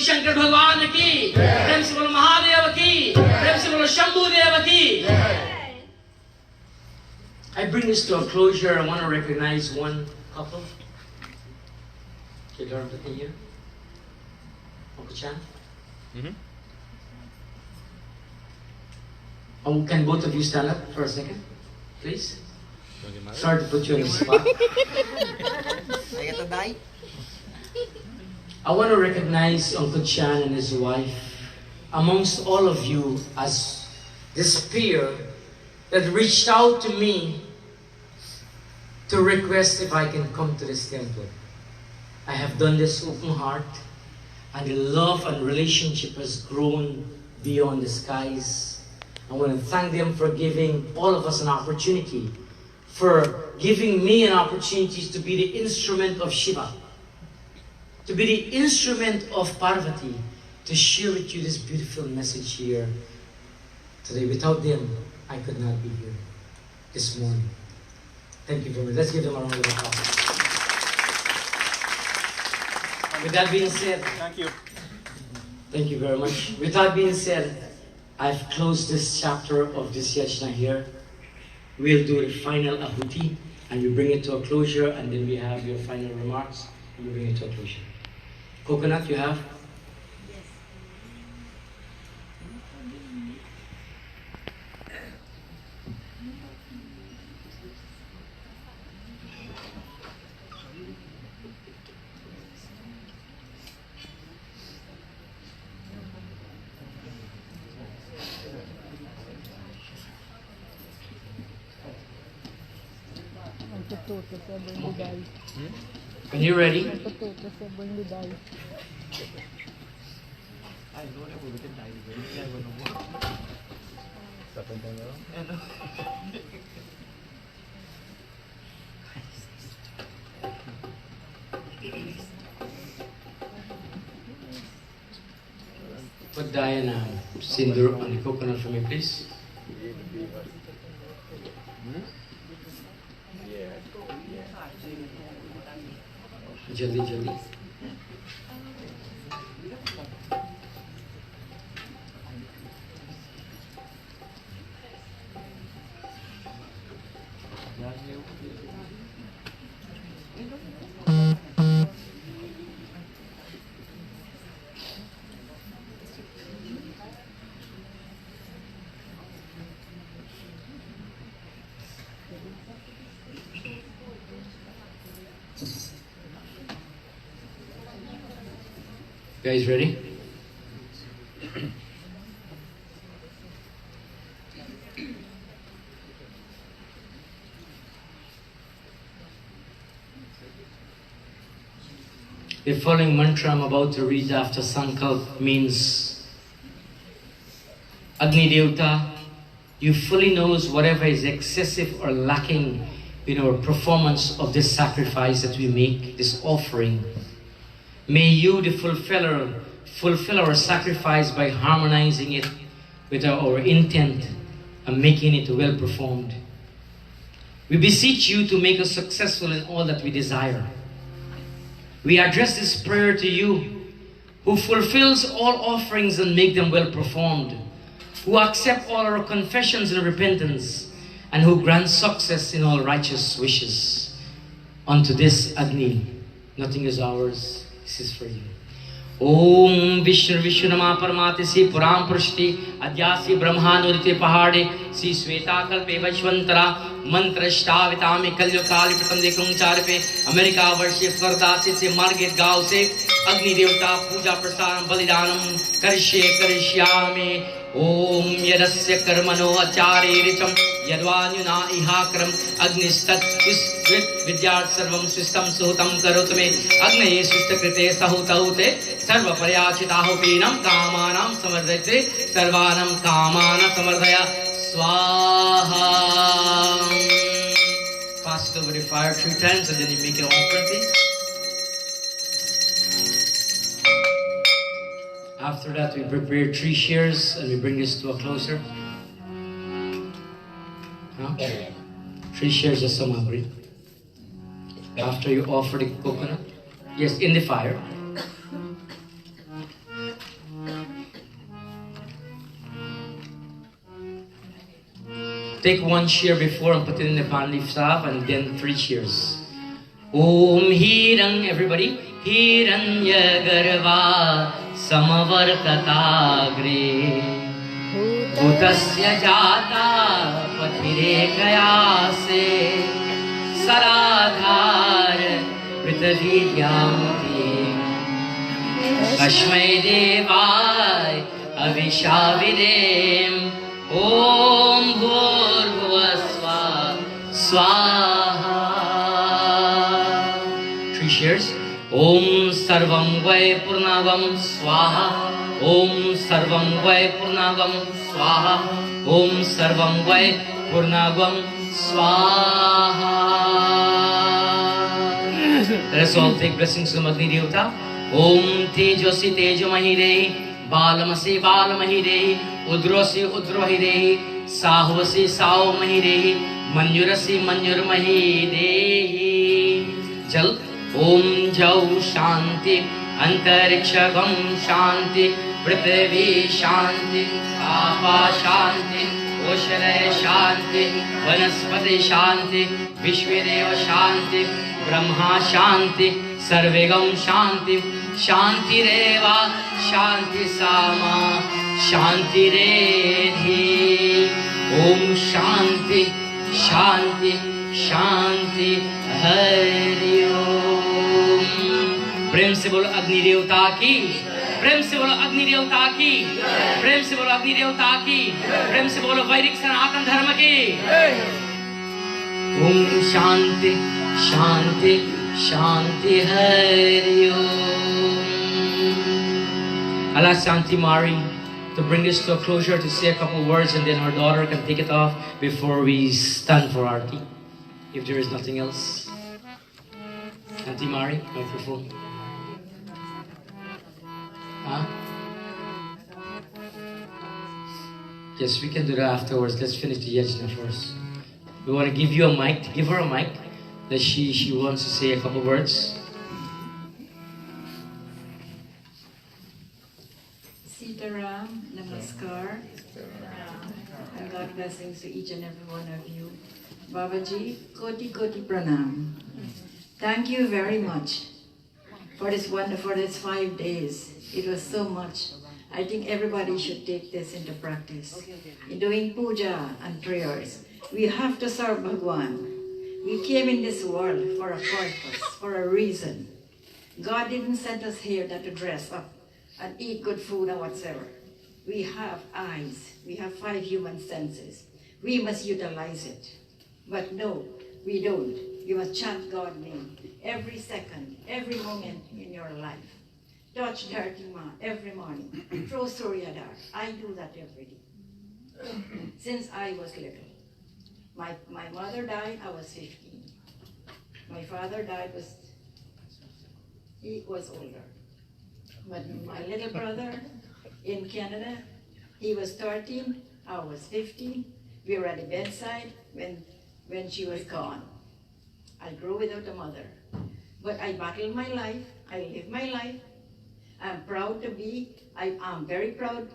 Shankar भगवान की, प्रेम से बोलो महादेव की, प्रेम से बोलो शंभू देव की. I bring this to a closure. I want to recognize one couple. Okay, Lord, here. Uncle Chan. Can both of you stand up for a second, please? Sorry to put you on the spot. I want to recognize Uncle Chan and his wife amongst all of you as this peer that reached out to me to request if I can come to this temple. I have done this open heart, and the love and relationship has grown beyond the skies. I want to thank them for giving all of us an opportunity, for giving me an opportunity to be the instrument of Shiva, to be the instrument of Parvati, to share with you this beautiful message here today. Without them, I could not be here this morning. Thank you very much. Let's give them a round of applause. With that being said, Thank you. thank you very much. With that being said, I've closed this chapter of this yajna here. We'll do the final ahuti, and we bring it to a closure, and then we have your final remarks, and we bring it to a closure. Coconut, you have? When you're ready, put Diana sindur on the coconut for me, please. Jaldi, jaldi. Guys, ready? The following mantra I'm about to read after Sankalp means Agni Devta, you fully knows whatever is excessive or lacking in our performance of this sacrifice that we make, this offering. May you, the fulfiller, fulfill our sacrifice by harmonizing it with our intent and making it well performed. We beseech you to make us successful in all that we desire. We address this prayer to you, who fulfills all offerings and make them well performed, who accept all our confessions and repentance, and who grants success in all righteous wishes. Unto this Agni, nothing is ours. This is for you. Om Vishnu Vishnu Nama Paramati Si Puram Prushti Adyasi Brahmanudite Pahade Si Sweta Kalpe Vashvantara Mantra Shtavitami Kalyo Kali Pratam Dekung Charpe America Varshi Fardasi Se Margit Gav Se Agni Devta Puja Prasaram Balidanam Karishe Karishyami Om Yadasya Karmano Achari Richam Yadvanyuna Ihakram Agnistat Vidyart Sarvam Swistam Suhutam Karutme Agni Sustakrite Sahutaute Sarva Paryachitahopinam Kamanam Samardhate Sarvanam Kamana Samardhaya Swaha. Pass it over the fire 3 times and then you make your own practice. After that, we prepare 3 shears and we bring this to a closer. 3 shears of samagri. After you offer the coconut, yes, in the fire. Take 1 shear before and put it in the pan leaf staff, and then 3 shears. Om Hirang, everybody. Hiranya Garva Samavartatagre Bhutasya Jata Patire Kayase Saradhar Pritavidyamti Kashmai Devai Avishavidem Om Bhurvasva Swaha. 3 shears. Om Sarvam Vai Purnagam Swaha. Om Sarvam Vai Purnagam Swaha. Om Sarvam Vai Purnagam Swaha. Let us all take blessings from Agni Devta. Om Tejasi Tejamahi Dehi. Balamasi Balamahi Dehi. Udrosi Udrohi Dehi. Sahvasi Savmahi Dehi. Manjurasi Manjurmahi Dehi. Jal. Om Jau Shanti Antarikshagam Shanti Prithvi Shanti Apa Shanti Osharaya Shanti Vanaspati Shanti Vishvedeva Shanti Brahma Shanti Sarvegam Shanti Shanti Reva Shanti Sama Shanti Redhi. Om Shanti Shanti Shanti Hari Om. प्रेम से बोलो अग्नि देवता की, प्रेम से बोलो अग्नि देवता की, प्रेम से बोलो अग्नि देवता की, प्रेम से बोलो वैदिक सनातन धर्म की। Om Shanti, Shanti, Shanti Hari Om. I'll ask Auntie Mari to bring this to a closure, to say a couple words, and then our daughter can take it off before we stand for Aarti, if there is nothing else. Auntie Mari, microphone. Huh? Yes, we can do that afterwards. Let's finish the yajna first. We want to give you a mic, give her a mic, that she wants to say a couple words. Sitaram, Namaskar, and God blessings to each and every one of you. Babaji, Koti Koti Pranam. Thank you very much for this 5 days. It was so much. I think everybody should take this into practice. In doing puja and prayers, we have to serve Bhagwan. We came in this world for a purpose, for a reason. God didn't send us here to dress up and eat good food or whatsoever. We have eyes. We have 5 human senses. We must utilize it. But no, we don't. You must chant God's name every second, every moment in your life. Touch Dharti Ma every morning. Throw Suryadar. I do that every day. Since I was little. My mother died, I was 15. My father died, he was older. But my little brother in Canada, he was 13, I was 15. We were at the bedside when she was gone. I grew without a mother. But I battled my life, I lived my life. I'm proud to be, I'm very proud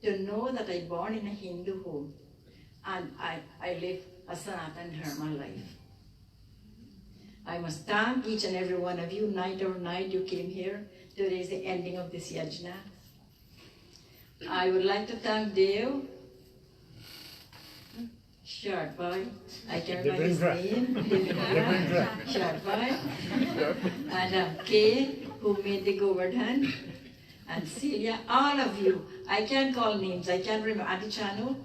to know that I born in a Hindu home. And I live a Sanatan Dharma life. I must thank each and every one of you, night or night you came here. Today is the ending of this yajna. I would like to thank Dev, Sharpai, I can't remember his name, Sharpai, and Kay, who made the Govardhan, and Celia, all of you. I can't call names, I can't remember. Auntie Chanu,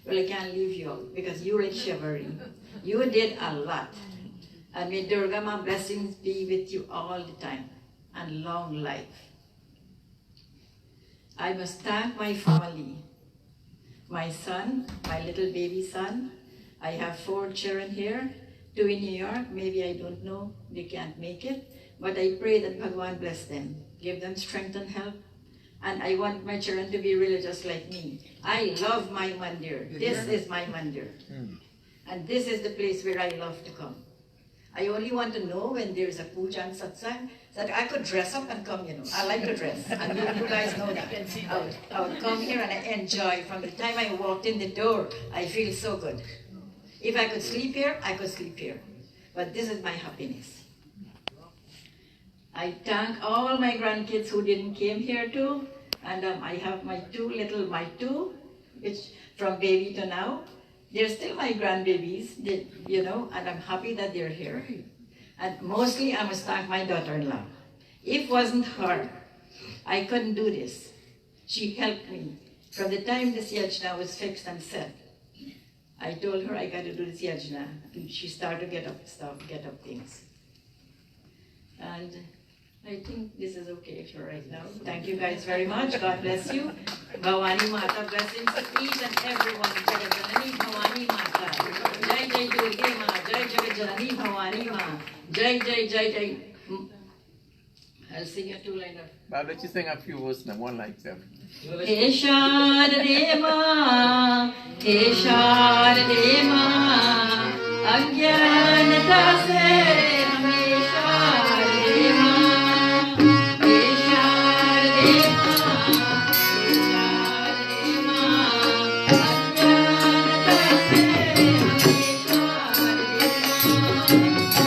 well, I can't leave you out because you're like shivering. You did a lot. And may Durga Ma blessings be with you all the time and long life. I must thank my family. My son, my little baby son. I have 4 children here, 2 in New York. Maybe I don't know, they can't make it. But I pray that Bhagwan bless them, give them strength and help. And I want my children to be religious like me. I love my mandir. This is my mandir. And this is the place where I love to come. I only want to know when there's a puja and satsang, that I could dress up and come, I like to dress. And you guys know that. I would come here and I enjoy. From the time I walked in the door, I feel so good. If I could sleep here, I could sleep here. But this is my happiness. I thank all my grandkids who didn't came here too. And I have my two, which from baby to now. They're still my grandbabies, and I'm happy that they're here. And mostly I must thank my daughter-in-law. If it wasn't her, I couldn't do this. She helped me. From the time this yajna was fixed and set, I told her I got to do this yajna. And she started to get up things. And I think this is okay for right now. Thank you guys very much. God bless you. Bhavani Mata blessings to each and everyone. Jai Janani Bhavani Mata. Jai Jai Durga Ma. Jai Jai Janani Bhavani Ma. Jai Jai Jai Jai. I'll sing a 2-liner. Bob, let you sing a few verses now, 1 line, 7. Eshad Dema, Eshad Dema, Agyanata se Hamesha Dema, Eshad Dema, Eshad Dema, Agyanata se Hamesha Dema.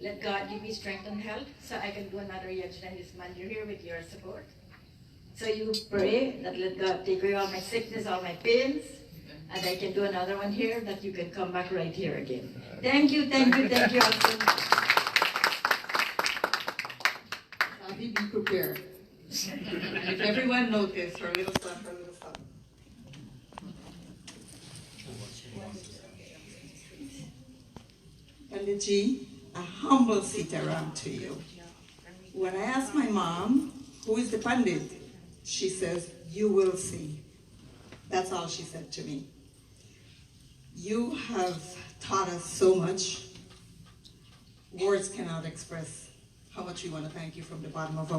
let God give me strength and health so I can do another yajna this mandir here with your support. So you pray that let God take away all my sickness, all my pains, and I can do another one here, that you can come back right here again. Thank you, thank you, thank you all so much. Be prepared. And if everyone noticed, her little son. Panditji, a humble sitaram to you. When I asked my mom, who is the Pandit? She says, you will see. That's all she said to me. You have taught us so much. Words cannot express how much we want to thank you from the bottom of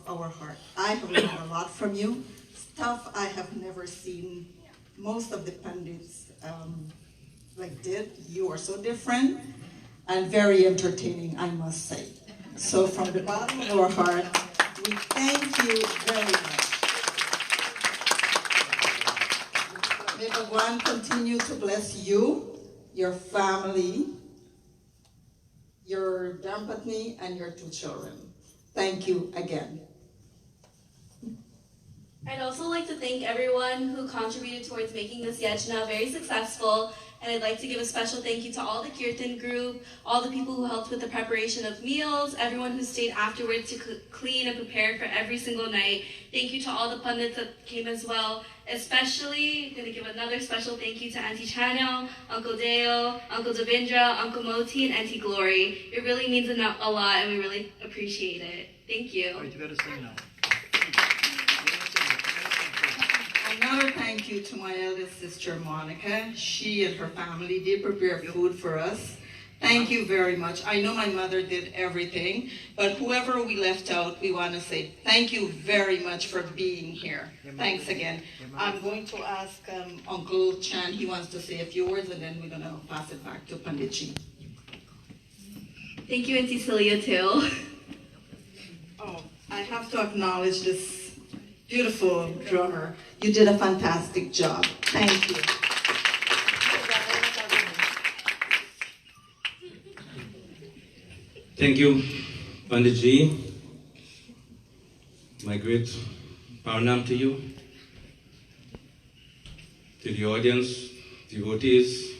our heart. I have learned a lot from you, stuff I have never seen most of the Pandits did. You are so different and very entertaining, I must say. So from the bottom of our heart, we thank you very much. May Bhagwan continue to bless you, your family, your Dharmapatni, and your 2 children. Thank you again. I'd also like to thank everyone who contributed towards making this yajna very successful. And I'd like to give a special thank you to all the Kirtan group, all the people who helped with the preparation of meals, everyone who stayed afterwards to clean and prepare for every single night. Thank you to all the pundits that came as well. Especially, I'm going to give another special thank you to Auntie Chano, Uncle Deo, Uncle Devendra, Uncle Moti, and Auntie Glory. It really means a lot, and we really appreciate it. Thank you. Another thank you to my eldest sister, Monica. She and her family did prepare food for us. Thank you very much. I know my mother did everything, but whoever we left out, we want to say thank you very much for being here. Thanks again. I'm going to ask Uncle Chan, he wants to say a few words, and then we're going to pass it back to Panditji. Thank you, Auntie Celia, too. Oh, I have to acknowledge this beautiful drummer. You did a fantastic job. Thank you. Thank you, Panditji. My great pranam to you, to the audience, devotees.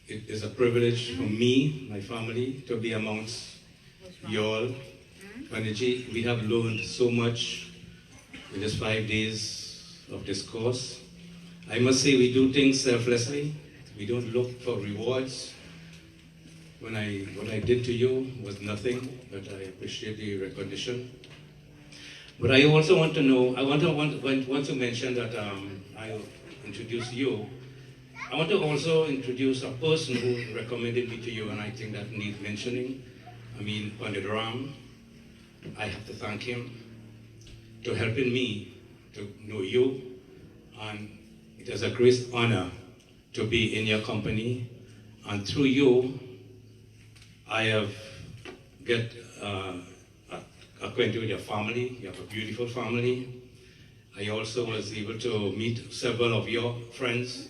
It is a privilege for me, my family, to be amongst you all. Panditji, we have learned so much in these 5 days of this course. I must say we do things selflessly. We don't look for rewards. What I did to you was nothing, but I appreciate the recognition. But I also want to know, I want to mention that I'll introduce you. I want to also introduce a person who recommended me to you, and I think that needs mentioning. I mean, Pandit Ram. I have to thank him to helping me to know you, and it is a great honor to be in your company, and through you, I have get acquainted with your family. You have a beautiful family. I also was able to meet several of your friends,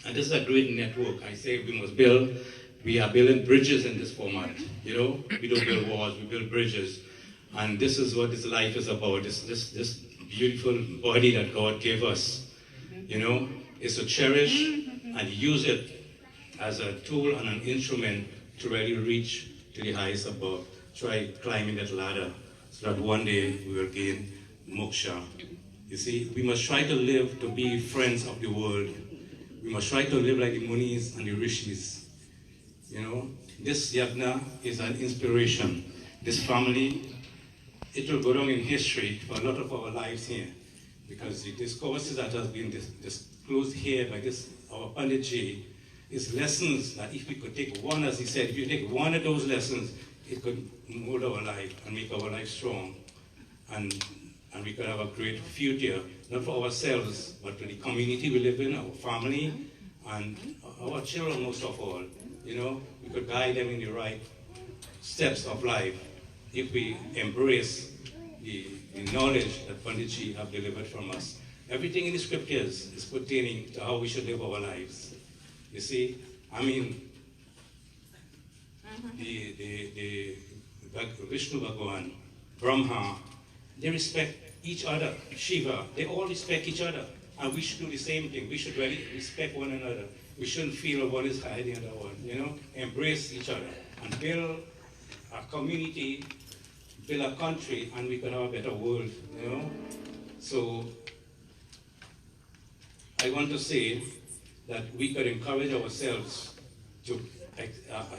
and this is a great network. I say we must build. We are building bridges in this format. You know, we don't build walls, we build bridges. And this is what this life is about, this beautiful body that God gave us, you know, is to cherish and use it as a tool and an instrument to really reach to the highest above. Try climbing that ladder so that one day we will gain moksha. You see, we must try to live to be friends of the world. We must try to live like the Munis and the Rishis. You know, this yajna is an inspiration. This family, it will go down in history for a lot of our lives here, because the discourses that has been disclosed here by our Panditji is lessons that if we could take one, as he said, if you take one of those lessons, it could mold our life and make our life strong, and we could have a great future, not for ourselves, but for the community we live in, our family, and our children most of all. You know, we could guide them in the right steps of life if we embrace the knowledge that Panditji have delivered from us. Everything in the scriptures is pertaining to how we should live our lives. You see, I mean, the Vishnu Bhagavan, Brahma, they respect each other. Shiva, they all respect each other. And we should do the same thing. We should really respect one another. We shouldn't feel one is hiding the other one, you know? Embrace each other and build a community, build a country, and we could have a better world, you know? So I want to say that we could encourage ourselves to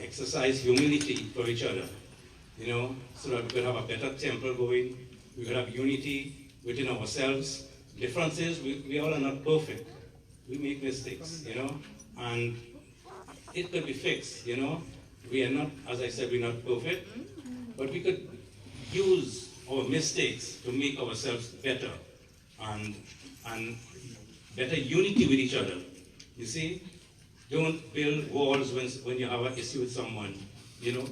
exercise humility for each other, you know, so that we could have a better temple going, we could have unity within ourselves. Difference is we all are not perfect. We make mistakes, you know, and it could be fixed, you know. We are not, as I said, we're not perfect, but we could use our mistakes to make ourselves better and better unity with each other. You see, don't build walls when you have an issue with someone, you know.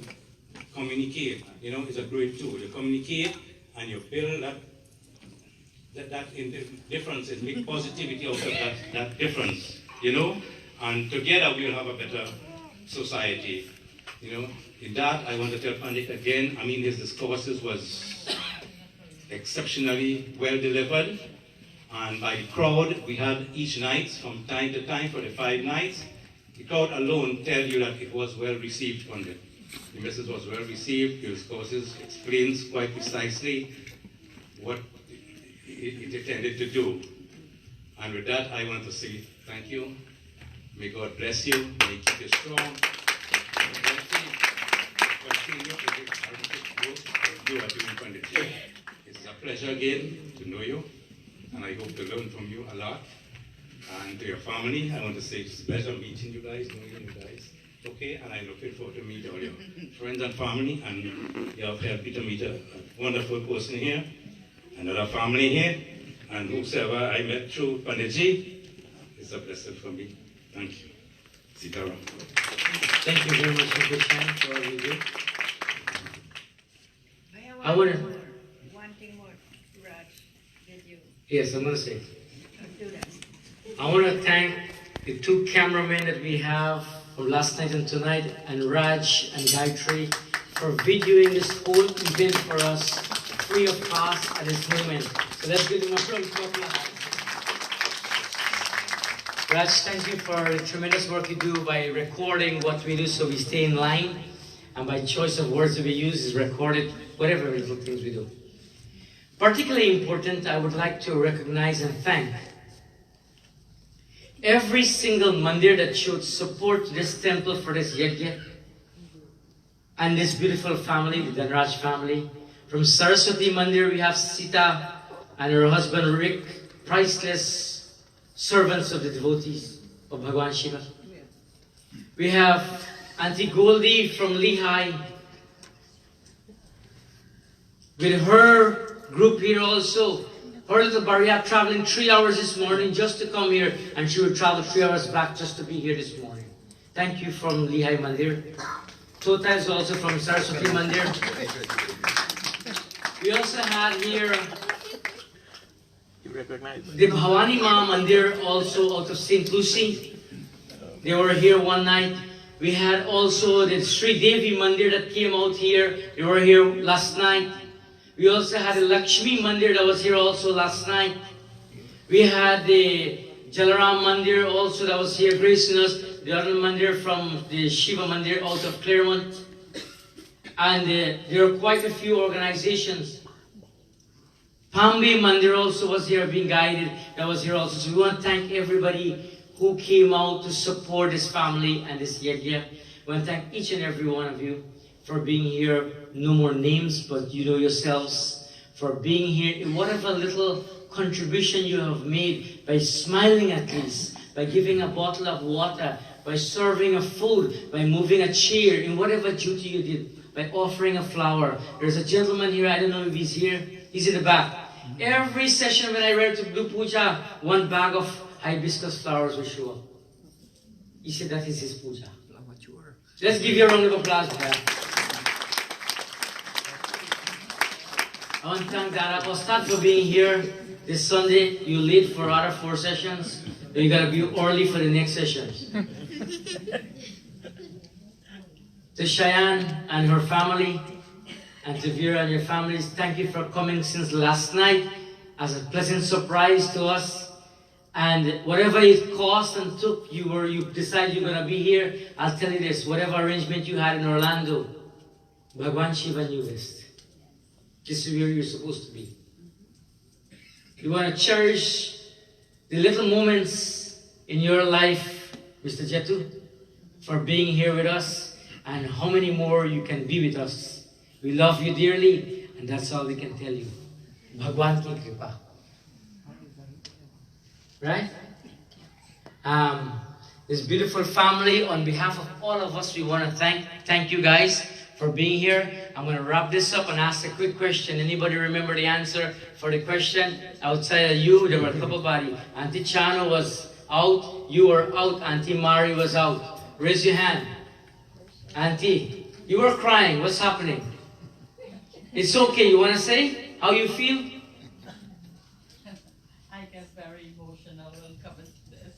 Communicate, you know, is a great tool. You communicate and you build that difference and make positivity out of that difference, you know, and together we'll have a better society, you know. In that, I want to tell Pandit again, I mean, his discourses was exceptionally well delivered, and by the crowd we had each night from time to time for the 5 nights. The crowd alone tell you that it was well received, Pandit. The message was well received, your discourses explains quite precisely what it intended to do. And with that, I want to say thank you. May God bless you. May He keep you strong. Continue to do what you are doing, Pandit. It's a pleasure again to know you, and I hope to learn from you a lot. And to your family, I want to say it's a pleasure meeting you guys, knowing you guys. Okay, and I'm looking forward to meet all your friends and family, and you have helped me to meet a wonderful person here, another family here, and whosoever I met through Panditji, it's a blessing for me. Thank you. Sitaram. Thank you very much, Mr. Chan, for all you do. I want to... One thing more, Raj, did you Yes, I'm going to say. do that? I want to thank the 2 cameramen that we have from last night and tonight, and Raj and Gayatri for videoing this whole event for us free of cost at this moment. So let's give them a round of applause. Raj, thank you for the tremendous work you do by recording what we do so we stay in line, and by choice of words that we use is recorded, whatever little things we do. Particularly important, I would like to recognize and thank every single mandir that showed support to this temple for this yajna, and this beautiful family, the Dhanraj family. From Saraswati Mandir, we have Sita and her husband Rick, priceless servants of the devotees of Bhagwan Shiva. We have Auntie Goldie from Lehigh, with her group here also. Her little Bariat traveling 3 hours this morning just to come here, and she will travel 3 hours back just to be here this morning. Thank you from Lehigh Mandir. Tota is also from Saraswati Mandir. We also had here the Bhavani Ma Mandir, also out of St. Lucie. They were here one night. We had also the Sri Devi Mandir that came out here. They were here last night. We also had a Lakshmi Mandir that was here also last night. We had the Jalaram Mandir also that was here gracing us. The other Mandir from the Shiva Mandir out of Claremont. And there are quite a few organizations. Pambi Mandir also was here being guided. That was here also. So we want to thank everybody who came out to support this family and this yajna. We want to thank each and every one of you for being here. No more names, but you know yourselves, for being here. In whatever little contribution you have made, by smiling at least, by giving a bottle of water, by serving a food, by moving a chair, in whatever duty you did, by offering a flower. There's a gentleman here, I don't know if he's here, he's in the back. Every session when I read to do puja, 1 bag of hibiscus flowers will show up. He said that is his puja. Let's give you a round of applause for that. I want to thank Dara Postad for being here this Sunday. You lead for other 4 sessions. You gotta be early for the next sessions. To Cheyenne and her family, and to Vera and your families, thank you for coming since last night as a pleasant surprise to us. And whatever it cost and took, you decided you're gonna be here. I'll tell you this: whatever arrangement you had in Orlando, Bhagwan Shiva knew this. This is where you're supposed to be. You want to cherish the little moments in your life, Mr. Jetu, for being here with us, and how many more you can be with us. We love you dearly, and that's all we can tell you. Bhagwan ki kripa. Right? This beautiful family, on behalf of all of us, we want to thank you guys for being here. I'm going to wrap this up and ask a quick question. Anybody remember the answer for the question? Outside of you, there were a couple bodies. Auntie Chano was out. You were out. Auntie Mari was out. Raise your hand. Auntie, you were crying. What's happening? It's okay. You want to say how you feel? I get very emotional when it comes to this.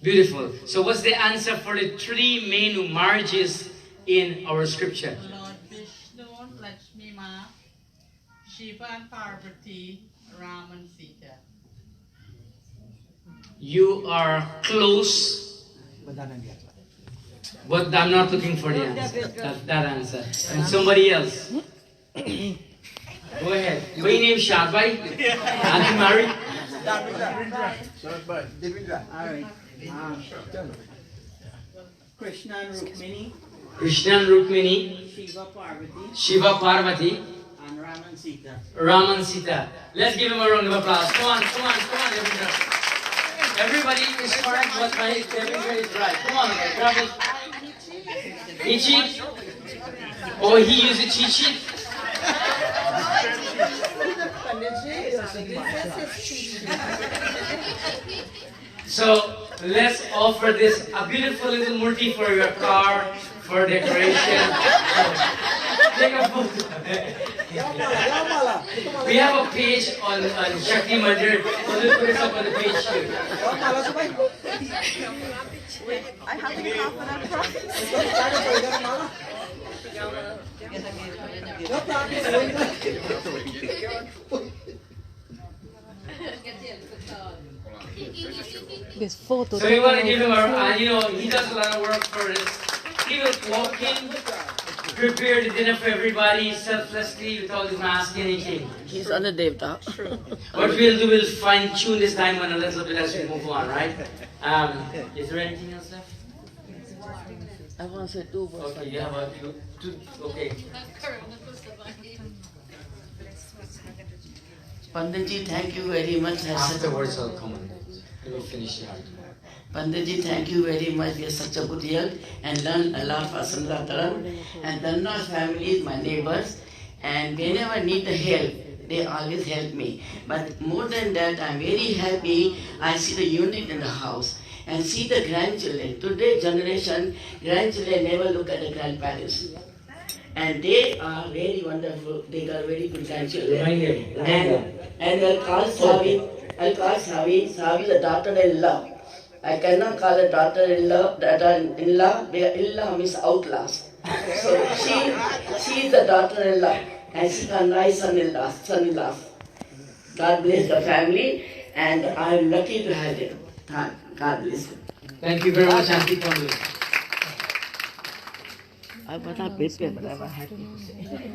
Beautiful. So what's the answer for the three main marriages in our scripture? Lord Vishnu, Lakshmi Ma, Shiva and Parvati, Ram and Sita. You are close, but I'm not looking for the answer. That answer. And somebody else. Go ahead. What your name, Shadbhai? Auntie Mary? Alright. Krishna and Rukmini. Krishna and Rukmini. Shiva Parvati. Shiva Parvati. And Ram and Sita. Ram and Sita. Let's give him a round of applause. Come on, come on, come on, everybody. Everybody is correct, but everybody is right. Come on, grab it. Cheat sheet? Oh, he used a cheat sheet? So let's offer this a beautiful little murti for your car for decoration. Take a photo. We have a page on Shakti Mandir. So let's put this up on the page here. I have to get off on that This photo. So we want to give him he does a lot of work for this. He will walk in, prepare the dinner for everybody selflessly without even asking anything. He's on the Devta. What we'll do, we'll fine tune this time on a little bit as we move on, right? Is there anything else left? I want to say two words. Okay, you have two, okay. Panditji, thank you very much. Afterwards I'll come on. Let me finish the argument. Panditji, thank you very much. We are such a good year and learn a lot for Sandataran. And Dhanna's family is my neighbors. And whenever I need the help, they always help me. But more than that, I'm very happy. I see the unit in the house and see the grandchildren. Today's generation, grandchildren never look at the grandparents. And they are very wonderful. They got very good grandchildren. And I'll call Savi. Savi the daughter-in-law. I cannot call a daughter-in-law, their in-law means outlaws. So she is the daughter-in-law, and she got nice son-in-law. God bless the family, and I'm lucky to have them. God bless them. Thank you very much, Auntie Kamala. I was not prepared, but I was happy to say.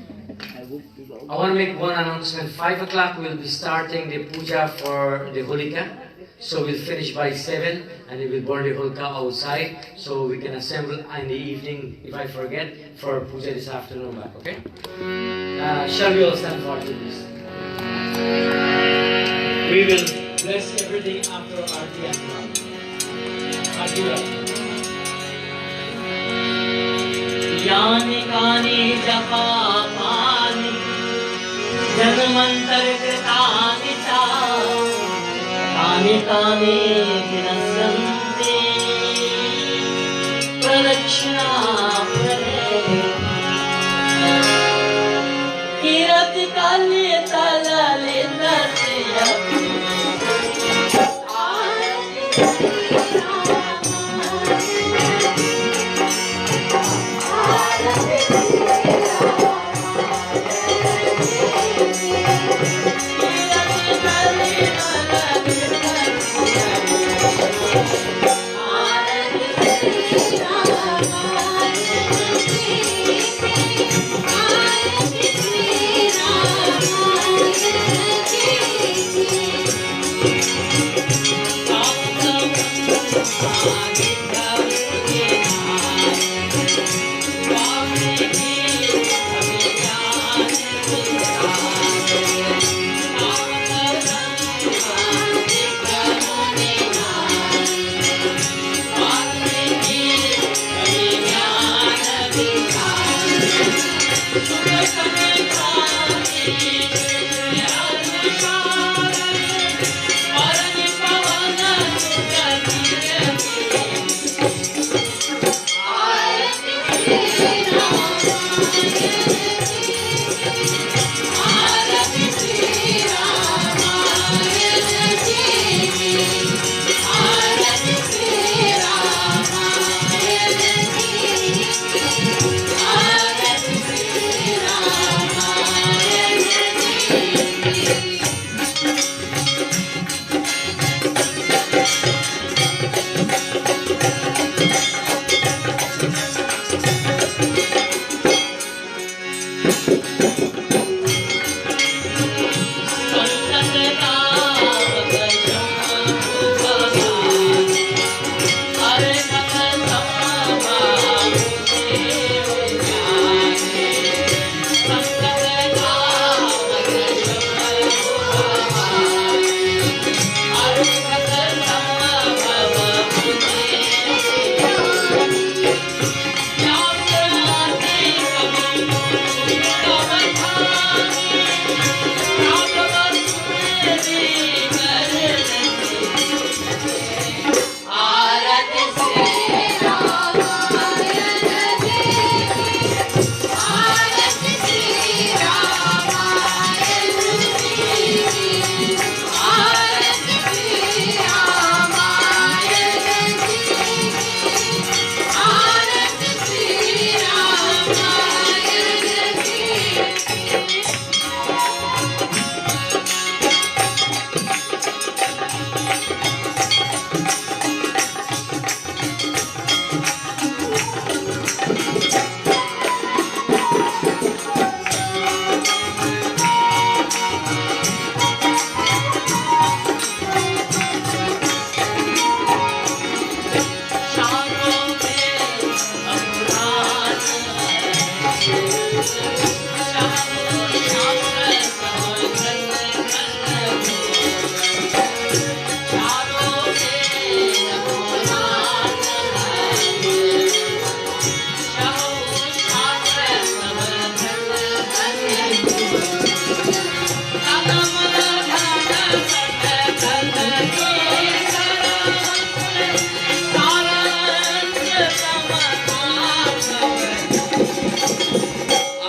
I want to make one announcement. 5 o'clock we'll be starting the puja for the Holika. So we'll finish by 7 and we will burn the Holika outside. So we can assemble in the evening, if I forget, for puja this afternoon back, okay? Shall we all stand for this? We will bless everything after Aarti and Prabhu. Aarti. यानि कानि जपानि जन्मन्तर कृतानि च तानि तानि विनश्यन्ति प्रदक्षिणा कीरति काल्ये तललितस्य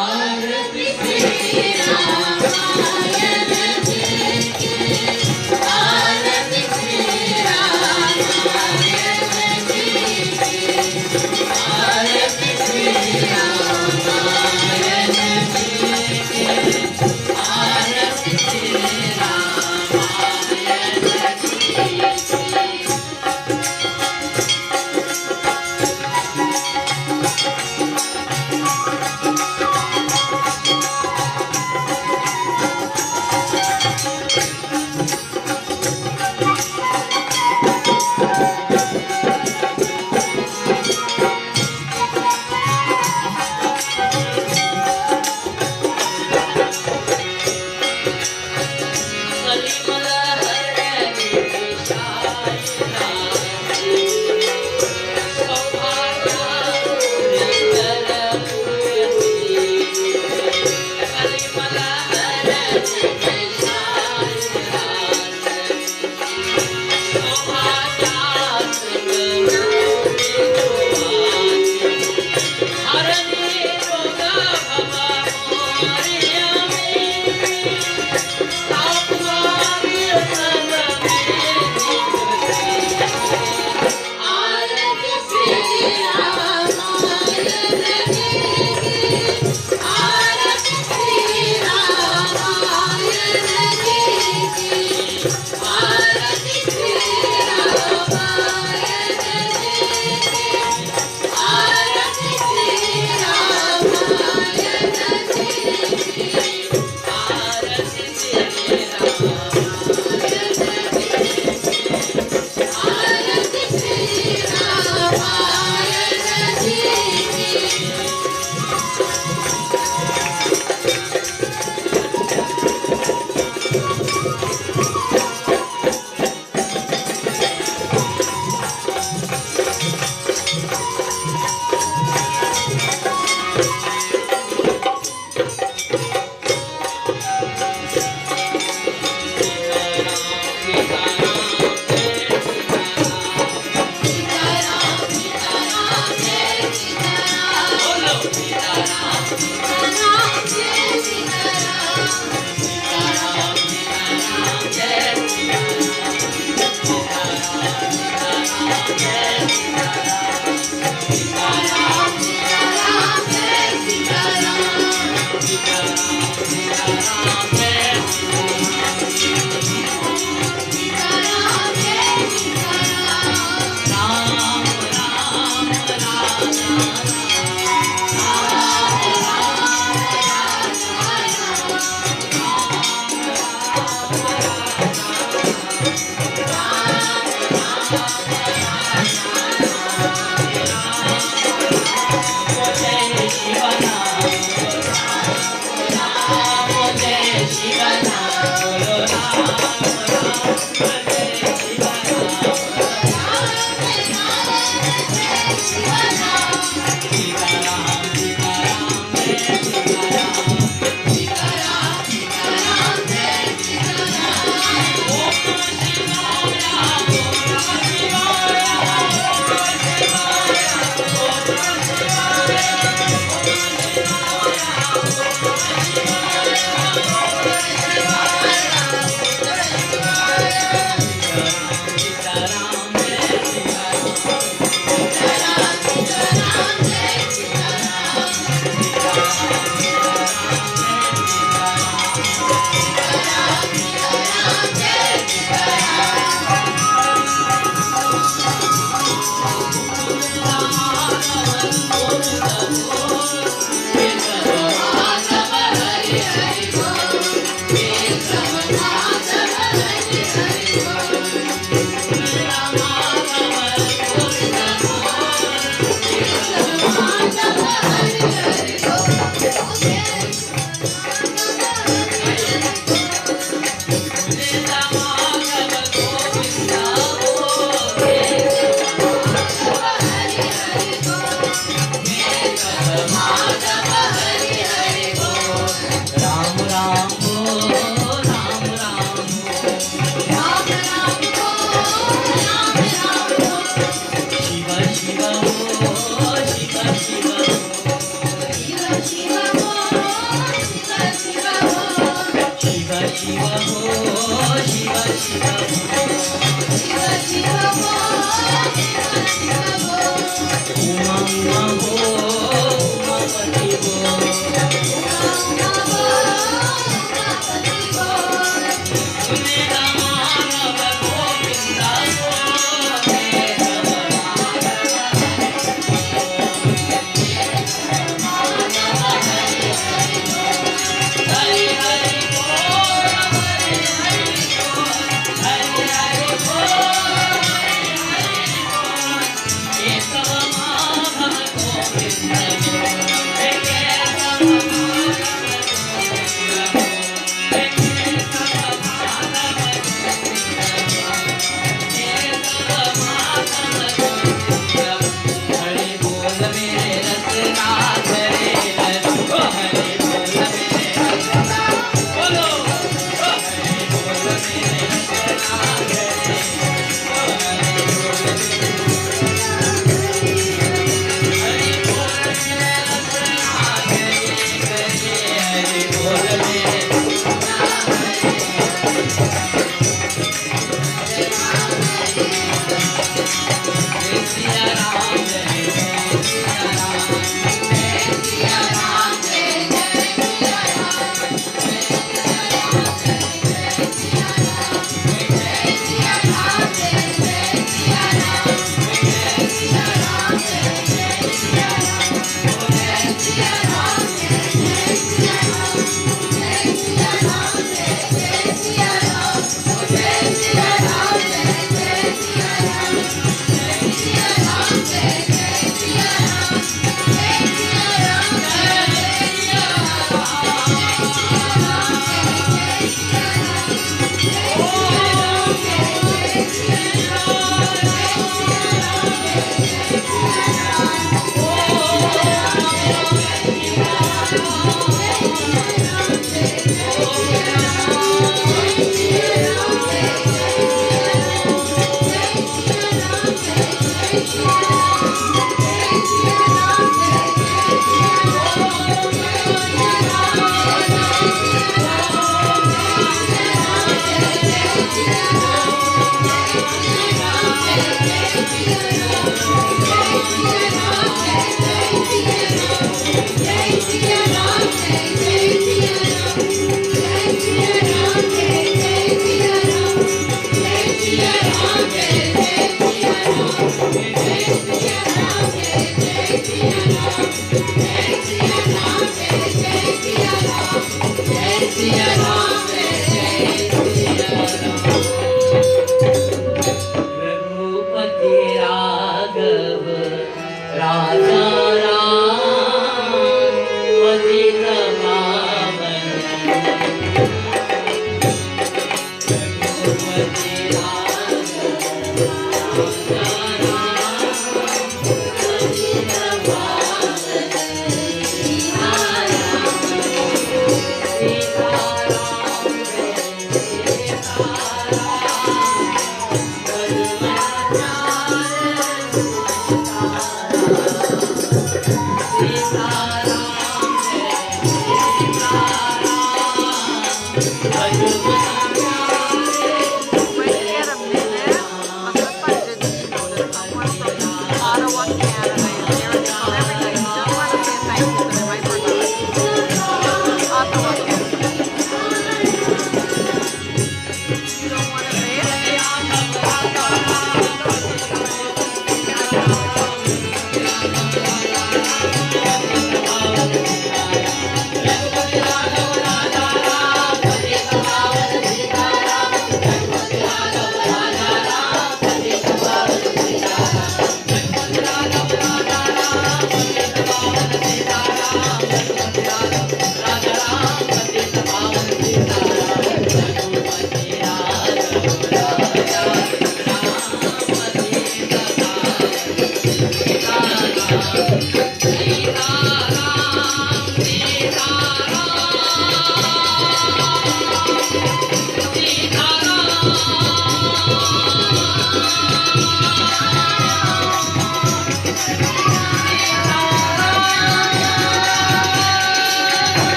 Arati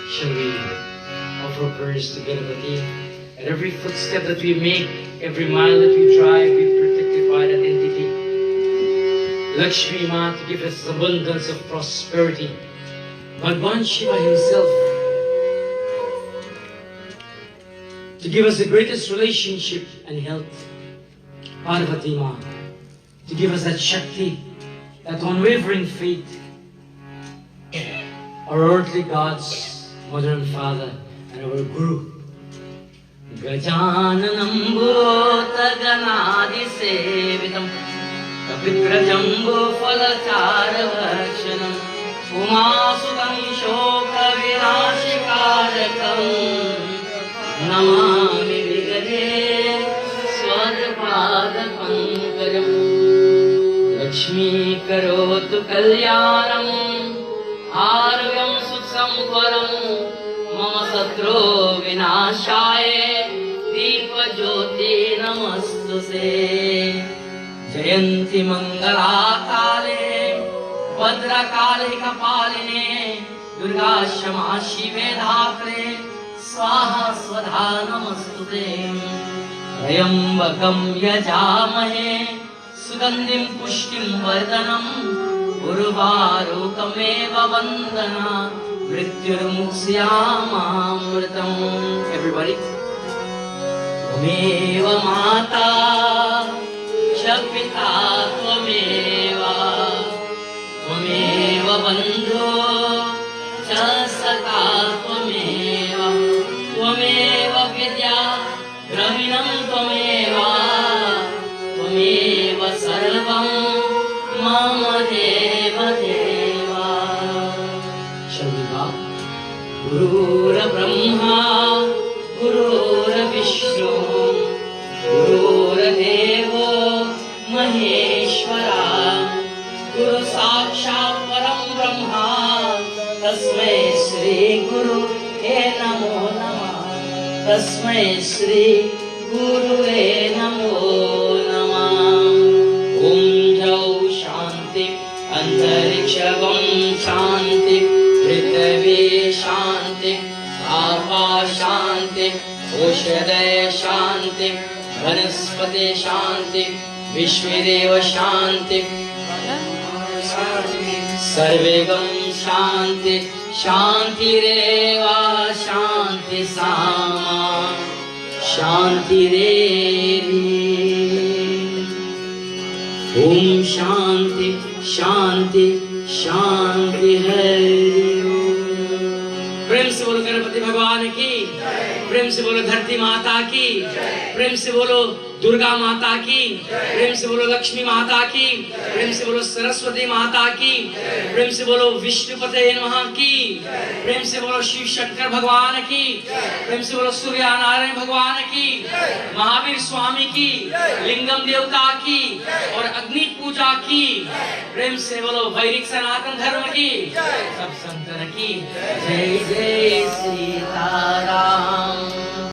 shall we offer prayers to Parvati. At every footstep that we make, every mile that we drive, we protect by that entity. Lakshmi Ma to give us abundance of prosperity. Bhagwan Shiva himself to give us the greatest relationship and health. Parvati Ma to give us that Shakti, that unwavering faith. Our earthly gods, Mother and Father, and our Guru. Gajananam bhota ganadi sevitam kapitrajambo falachara bhakshanam umasukam shoka vinashikarakam namami vigade swarpada pankajam Lakshmi karotu kalyanam आर्यं सुसंवरं मम शत्रु विनाशाय दीपज्योति नमस्तुते जयन्ति मंगलाकाले भद्रकाले कपालिने दुर्गा क्षमा शिवे धात्रे स्वाहा स्वधा नमस्तुते त्र्यम्बकं यजामहे सुगन्धिं पुष्टिं वर्धनम् उर्वारुकमेव वन्दना मृत्युर्मुक्ष्यामामृतम्. Everybody. त्वमेव माता च पिता त्वमेव त्वमेव बन्धो च सखा त्वमेव त्वमेव विद्या द्रविणं त्वमेव त्वमेव सर्वं मम देव देवा. गुरुर्ब्रह्मा गुरुर्विष्णु गुरुर्देवो महेश्वरा गुरु साक्षात् परं ब्रह्मा तस्मै श्री गुरुवे नमो नमः. तस्मै श्री गुरुवे नमो नमः. ओम जौ शांति अंतरिक्षगं शांति पृथ्वी शांति आपा शांति औषधय शांति वनस्पति शांति विश्वदेव शांति सर्वेगं शांति शांतिरेव शांति सामा शांतिरेवि. ओम शांति शांति शांति है. प्रेम से बोलो गणपति भगवान की, प्रेम से बोलो धरती माता की, प्रेम से बोलो दुर्गा माता की, प्रेम से बोलो लक्ष्मी माता की, प्रेम से बोलो सरस्वती माता की, प्रेम से बोलो विष्णुपते नमः की, प्रेम से बोलो शिव शंकर भगवान की, प्रेम से बोलो सूर्य नारायण भगवान की, महावीर स्वामी की, लिंगम देवता की और अग्नि पूजा की. प्रेम से बोलो वैदिक सनातन धर्म की, सब संतन की. जय जय सीताराम.